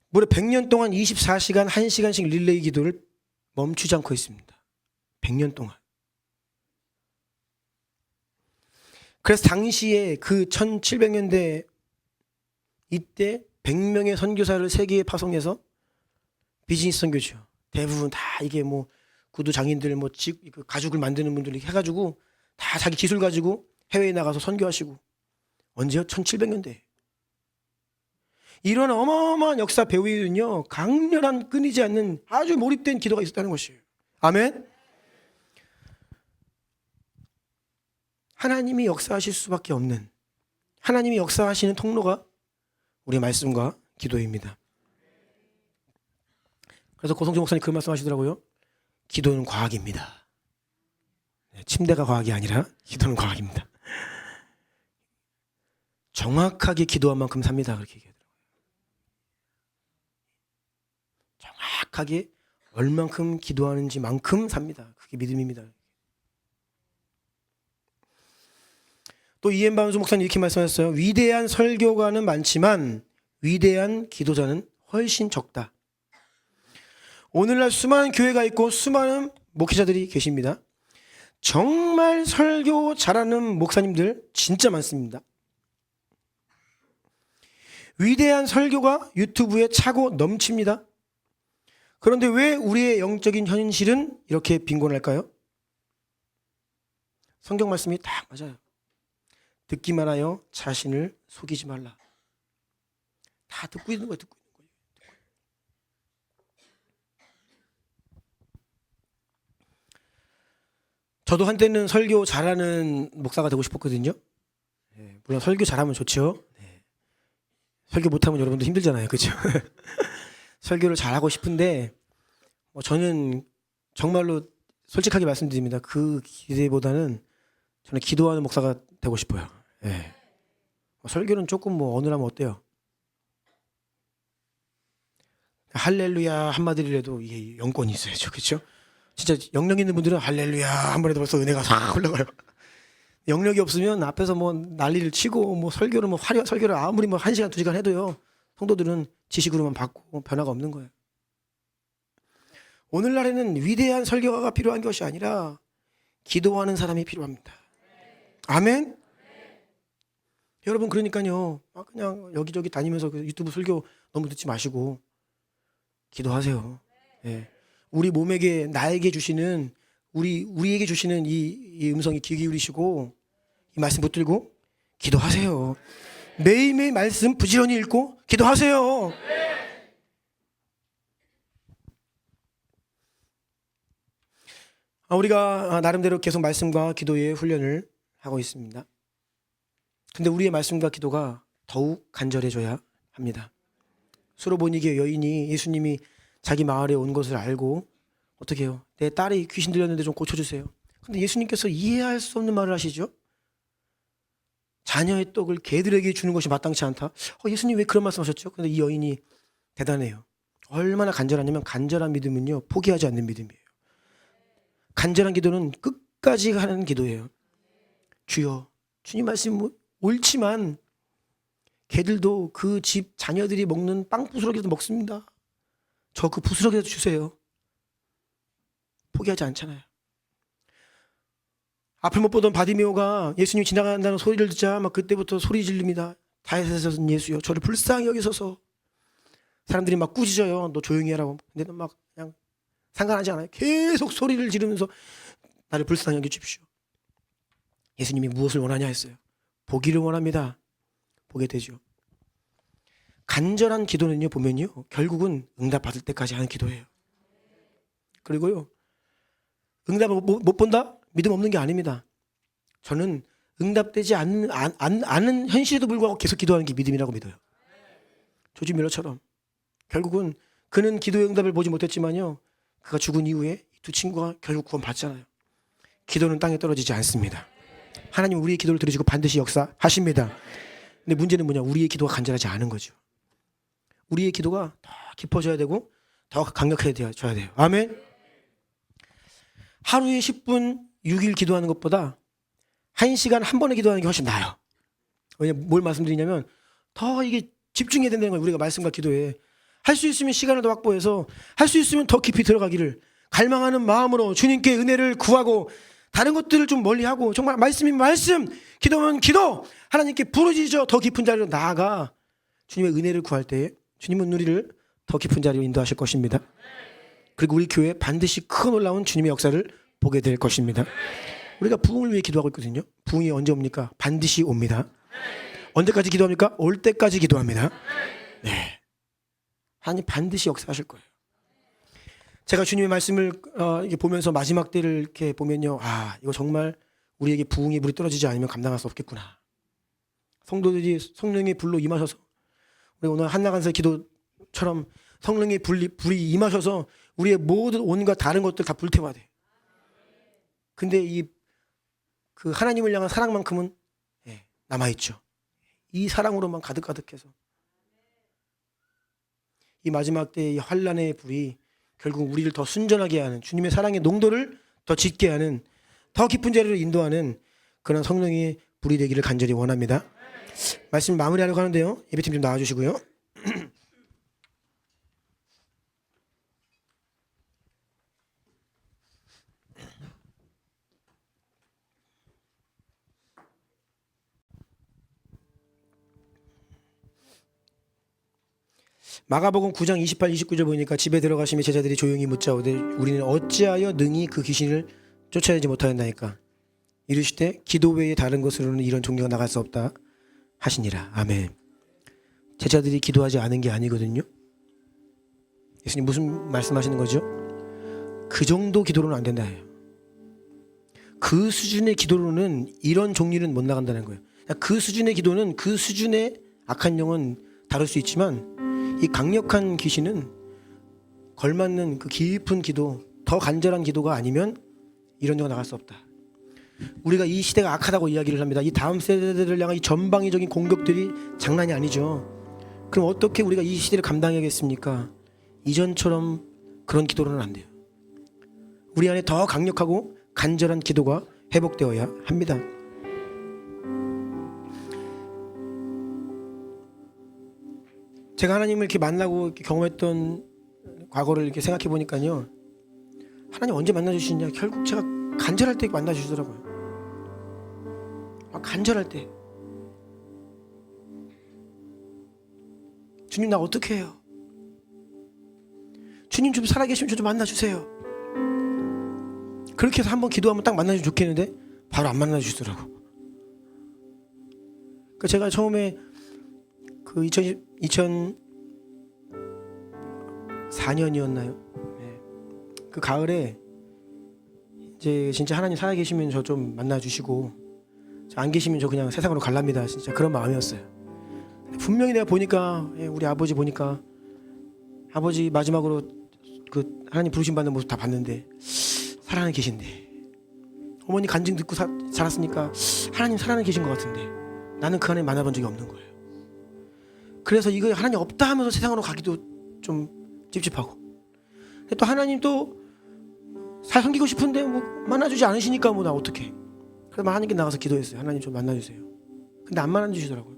S1: 무려 100년 동안 24시간 1시간씩 릴레이 기도를 멈추지 않고 있습니다. 100년 동안. 그래서 당시에 그 1700년대 이때 100명의 선교사를 세계에 파송해서 비즈니스 선교죠. 대부분 다 이게 뭐 구두 장인들 뭐 가죽을 만드는 분들이 해가지고 다 자기 기술 가지고 해외에 나가서 선교하시고. 언제요? 1700년대. 이런 어마어마한 역사 배후에는요, 강렬한 끊이지 않는 아주 몰입된 기도가 있었다는 것이에요. 아멘. 하나님이 역사하실 수밖에 없는, 하나님이 역사하시는 통로가 우리 말씀과 기도입니다. 그래서 고성주 목사님 그 말씀하시더라고요. 기도는 과학입니다. 침대가 과학이 아니라 기도는 과학입니다. 정확하게 기도한 만큼 삽니다. 그렇게 얘기하더라고요. 정확하게 얼만큼 기도하는지만큼 삽니다. 그게 믿음입니다. 또 이엔 바운스 목사님 이렇게 말씀하셨어요. 위대한 설교가는 많지만 위대한 기도자는 훨씬 적다. 오늘날 수많은 교회가 있고 수많은 목회자들이 계십니다. 정말 설교 잘하는 목사님들 진짜 많습니다. 위대한 설교가 유튜브에 차고 넘칩니다. 그런데 왜 우리의 영적인 현실은 이렇게 빈곤할까요? 성경 말씀이 딱 맞아요. 듣기만 하여 자신을 속이지 말라. 다 듣고 있는 거예요. 듣고 있는 거예요. 저도 한때는 설교 잘하는 목사가 되고 싶었거든요. 물론 설교 잘하면 좋죠. 설교 못하면 여러분도 힘들잖아요. 그렇죠? 설교를 잘하고 싶은데 저는 정말로 솔직하게 말씀드립니다. 그 기대보다는 저는 기도하는 목사가 되고 싶어요. 설교는 조금 어느라면 어때요? 할렐루야 한마디라도 이게 영권이 있어야죠. 그렇죠? 진짜 영력 있는 분들은 할렐루야 한번 해도 벌써 은혜가 싹 올라가요. 영력이 없으면 앞에서 난리를 치고 설교를 화려한 설교를 아무리 1시간 2시간 해도요. 성도들은 지식으로만 받고 변화가 없는 거예요. 오늘날에는 위대한 설교가 필요한 것이 아니라 기도하는 사람이 필요합니다. 아멘? 여러분 그러니까요. 그냥 여기저기 다니면서 유튜브 설교 너무 듣지 마시고 기도하세요. 우리 몸에게 나에게 주시는 우리에게 주시는 이 음성에 귀 기울이시고 이 말씀 붙들고 기도하세요. 매일매일 말씀 부지런히 읽고 기도하세요. 우리가 나름대로 계속 말씀과 기도의 훈련을 하고 있습니다. 근데 우리의 말씀과 기도가 더욱 간절해져야 합니다. 수로보니게 여인이 예수님이 자기 마을에 온 것을 알고 어떻게 해요? 내 딸이 귀신 들렸는데 좀 고쳐주세요. 근데 예수님께서 이해할 수 없는 말을 하시죠. 자녀의 떡을 개들에게 주는 것이 마땅치 않다. 예수님 왜 그런 말씀하셨죠? 근데 이 여인이 대단해요. 얼마나 간절하냐면 간절한 믿음은요 포기하지 않는 믿음이에요. 간절한 기도는 끝까지 하는 기도예요. 주여, 주님 말씀 옳지만 개들도 그 집 자녀들이 먹는 빵 부스러기도 먹습니다. 저 그 부스러기라도 주세요. 포기하지 않잖아요. 앞을 못 보던 바디메오가 예수님 지나간다는 소리를 듣자 그때부터 소리 지릅니다. 다윗에서 예수여 저를 불쌍히 여기소서. 사람들이 꾸짖어요. 너 조용히 하라고. 근데 그냥 상관하지 않아요. 계속 소리를 지르면서 나를 불쌍히 여겨 주십시오. 예수님이 무엇을 원하냐 했어요. 보기를 원합니다. 보게 되죠. 간절한 기도는요 보면요 결국은 응답받을 때까지 하는 기도예요. 그리고요 응답을 못 본다? 믿음 없는 게 아닙니다. 저는 응답되지 않는 현실에도 불구하고 계속 기도하는 게 믿음이라고 믿어요. 조지 밀러처럼 결국은 그는 기도의 응답을 보지 못했지만요 그가 죽은 이후에 두 친구가 결국 구원받잖아요. 기도는 땅에 떨어지지 않습니다. 하나님 우리의 기도를 들으시고 반드시 역사하십니다. 근데 문제는 뭐냐? 우리의 기도가 간절하지 않은 거죠. 우리의 기도가 더 깊어져야 되고 더 강력해져야 돼요. 아멘. 하루에 10분 6일 기도하는 것보다 1시간 한 번에 기도하는 게 훨씬 나아요. 왜냐면 뭘 말씀드리냐면 더 이게 집중해야 된다는 거예요. 우리가 말씀과 기도에 할 수 있으면 시간을 더 확보해서 할 수 있으면 더 깊이 들어가기를 갈망하는 마음으로 주님께 은혜를 구하고 다른 것들을 좀 멀리하고 정말 말씀이면 말씀, 기도면 기도, 하나님께 부르짖어 더 깊은 자리로 나아가 주님의 은혜를 구할 때에 주님은 우리를 더 깊은 자리로 인도하실 것입니다. 그리고 우리 교회에 반드시 큰 놀라운 주님의 역사를 보게 될 것입니다. 우리가 부흥을 위해 기도하고 있거든요. 부흥이 언제 옵니까? 반드시 옵니다. 언제까지 기도합니까? 올 때까지 기도합니다. 네, 하나님 반드시 역사하실 거예요. 제가 주님의 말씀을 이렇게 보면서 마지막 때를 이렇게 보면요, 이거 정말 우리에게 부흥의 물이 떨어지지 않으면 감당할 수 없겠구나. 성도들이 성령의 불로 임하셔서 우리 오늘 한나간세 기도처럼 성령의 불이 임하셔서 우리의 모든 온갖 다른 것들 다 불태워야 돼. 근데 그 하나님을 향한 사랑만큼은 남아있죠. 이 사랑으로만 가득가득해서 이 마지막 때의 이 환란의 불이 결국 우리를 더 순전하게 하는, 주님의 사랑의 농도를 더 짙게 하는, 더 깊은 자리로 인도하는 그런 성령의 불이 되기를 간절히 원합니다. 말씀 마무리하려고 하는데요, 예배팀 좀 나와주시고요. 마가복음 9장 28, 29절 보니까 집에 들어가시면 제자들이 조용히 묻자오되 우리는 어찌하여 능히 그 귀신을 쫓아내지 못하였나이까. 이르시되 기도 외에 다른 것으로는 이런 종교가 나갈 수 없다 하시니라. 아멘. 제자들이 기도하지 않은 게 아니거든요. 예수님 무슨 말씀하시는 거죠? 그 정도 기도로는 안 된다 해요. 그 수준의 기도로는 이런 종류는 못 나간다는 거예요. 그 수준의 기도는 그 수준의 악한 영은 다룰 수 있지만 이 강력한 귀신은 걸맞는 그 깊은 기도, 더 간절한 기도가 아니면 이런 데가 나갈 수 없다. 우리가 이 시대가 악하다고 이야기를 합니다. 이 다음 세대들을 향한 이 전방위적인 공격들이 장난이 아니죠. 그럼 어떻게 우리가 이 시대를 감당해야겠습니까? 이전처럼 그런 기도로는 안 돼요. 우리 안에 더 강력하고 간절한 기도가 회복되어야 합니다. 제가 하나님을 이렇게 만나고 이렇게 경험했던 과거를 이렇게 생각해 보니까요, 하나님 언제 만나주시냐, 결국 제가 간절할 때 만나주시더라고요. 간절할 때, 주님 나 어떻게 해요? 주님 좀 살아계시면 저 좀 만나주세요. 그렇게 해서 한번 기도하면 딱 만나주면 좋겠는데 바로 안 만나주시더라고. 그러니까 제가 처음에 그 2004년이었나요? 네. 그 가을에 이제 진짜 하나님 살아계시면 저 좀 만나주시고, 안 계시면 저 그냥 세상으로 갈랍니다. 진짜 그런 마음이었어요. 분명히 내가 보니까, 우리 아버지 보니까, 아버지 마지막으로 그 하나님 부르심 받는 모습 다 봤는데 살아는 계신데, 어머니 간증 듣고 살았으니까 하나님 살아는 계신 것 같은데 나는 그 하나님 만나본 적이 없는 거예요. 그래서 이거 하나님 없다 하면서 세상으로 가기도 좀 찝찝하고, 근데 또 하나님 또 잘 섬기고 싶은데 뭐 만나주지 않으시니까 뭐 나 어떡해. 그래서 하나님께 나가서 기도했어요. 하나님 좀 만나주세요. 근데 안 만나주시더라고요.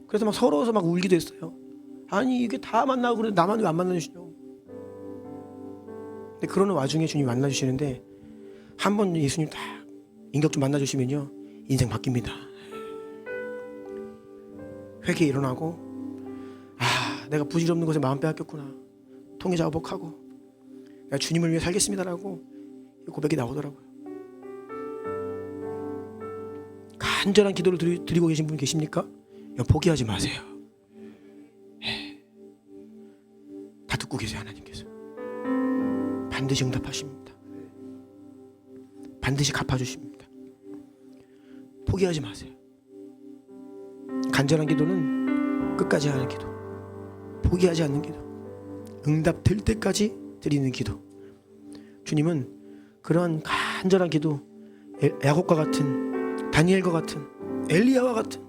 S1: 그래서 막 서러워서 막 울기도 했어요. 아니 이게 다 만나고 그래 나만 왜 안 만나주시냐고. 근데 그러는 와중에 주님 만나주시는데, 한 번 예수님 딱 인격 좀 만나주시면요 인생 바뀝니다. 회개 일어나고, 아 내가 부질없는 것에 마음 빼앗겼구나, 통해 자복하고 내가 주님을 위해 살겠습니다라고 고백이 나오더라고요. 간절한 기도를 드리고 계신 분 계십니까? 포기하지 마세요. 다 듣고 계세요. 하나님께서 반드시 응답하십니다. 반드시 갚아주십니다. 포기하지 마세요. 간절한 기도는 끝까지 하는 기도, 포기하지 않는 기도, 응답 될 때까지 드리는 기도. 주님은 그러한 간절한 기도, 야곱과 같은, 다니엘과 같은, 엘리야와 같은,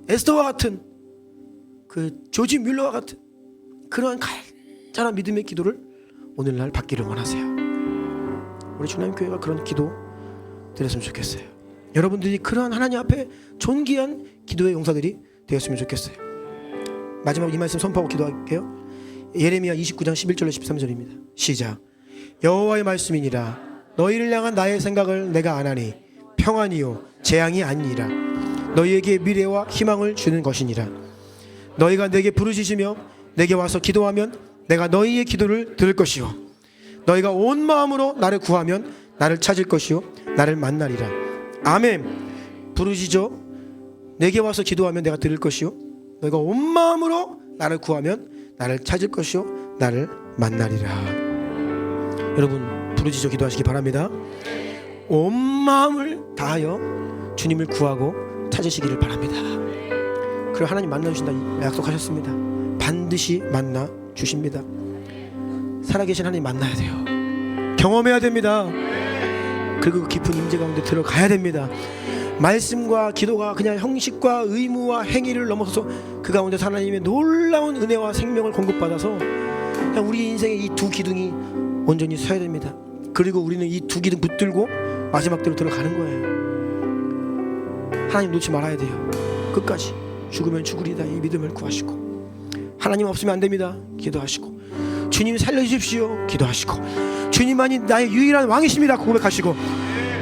S1: 에스더와 같은, 그 조지 뮬러와 같은 그러한 간절한 믿음의 기도를 오늘날 받기를 원하세요. 우리 주님 교회가 그런 기도 드렸으면 좋겠어요. 여러분들이 그러한 하나님 앞에 존귀한 기도의 용사들이 되었으면 좋겠어요. 마지막 이 말씀 선포하고 기도할게요. 예레미야 29장 11절로 13절입니다. 시작. 여호와의 말씀이니라. 너희를 향한 나의 생각을 내가 아나니 평안이요 재앙이 아니니라. 너희에게 미래와 희망을 주는 것이니라. 너희가 내게 부르짖으며 내게 와서 기도하면 내가 너희의 기도를 들을 것이요 너희가 온 마음으로 나를 구하면 나를 찾을 것이요 나를 만나리라. 아멘. 부르짖어 내게 와서 기도하면 내가 들을 것이요 너희가 온 마음으로 나를 구하면 나를 찾을 것이요 나를 만나리라. 여러분 부르짖어 기도하시기 바랍니다. 온 마음을 다하여 주님을 구하고 찾으시기를 바랍니다. 그리고 하나님 만나주신다 약속하셨습니다. 반드시 만나 주십니다. 살아계신 하나님 만나야 돼요. 경험해야 됩니다. 그리고 그 깊은 임재 가운데 들어가야 됩니다. 말씀과 기도가 그냥 형식과 의무와 행위를 넘어서서 그 가운데서 하나님의 놀라운 은혜와 생명을 공급받아서 그냥 우리 인생의 이 두 기둥이 온전히 서야 됩니다. 그리고 우리는 이 두 기둥 붙들고 마지막 대로 들어가는 거예요. 하나님 놓지 말아야 돼요. 끝까지 죽으면 죽으리다 이 믿음을 구하시고, 하나님 없으면 안 됩니다. 기도하시고, 주님 살려주십시오. 기도하시고, 주님만이 나의 유일한 왕이십니다. 고백하시고,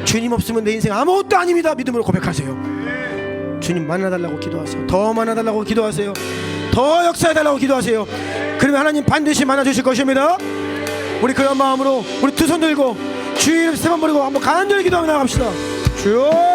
S1: 주님 없으면 내 인생 아무것도 아닙니다. 믿음으로 고백하세요. 주님 만나달라고 기도하세요. 더 만나달라고 기도하세요. 더 역사해달라고 기도하세요. 그러면 하나님 반드시 만나주실 것입니다. 우리 그런 마음으로 우리 두 손 들고 주의 이름 세 번 부르고 한번 간절히 기도하며 나갑시다. 주여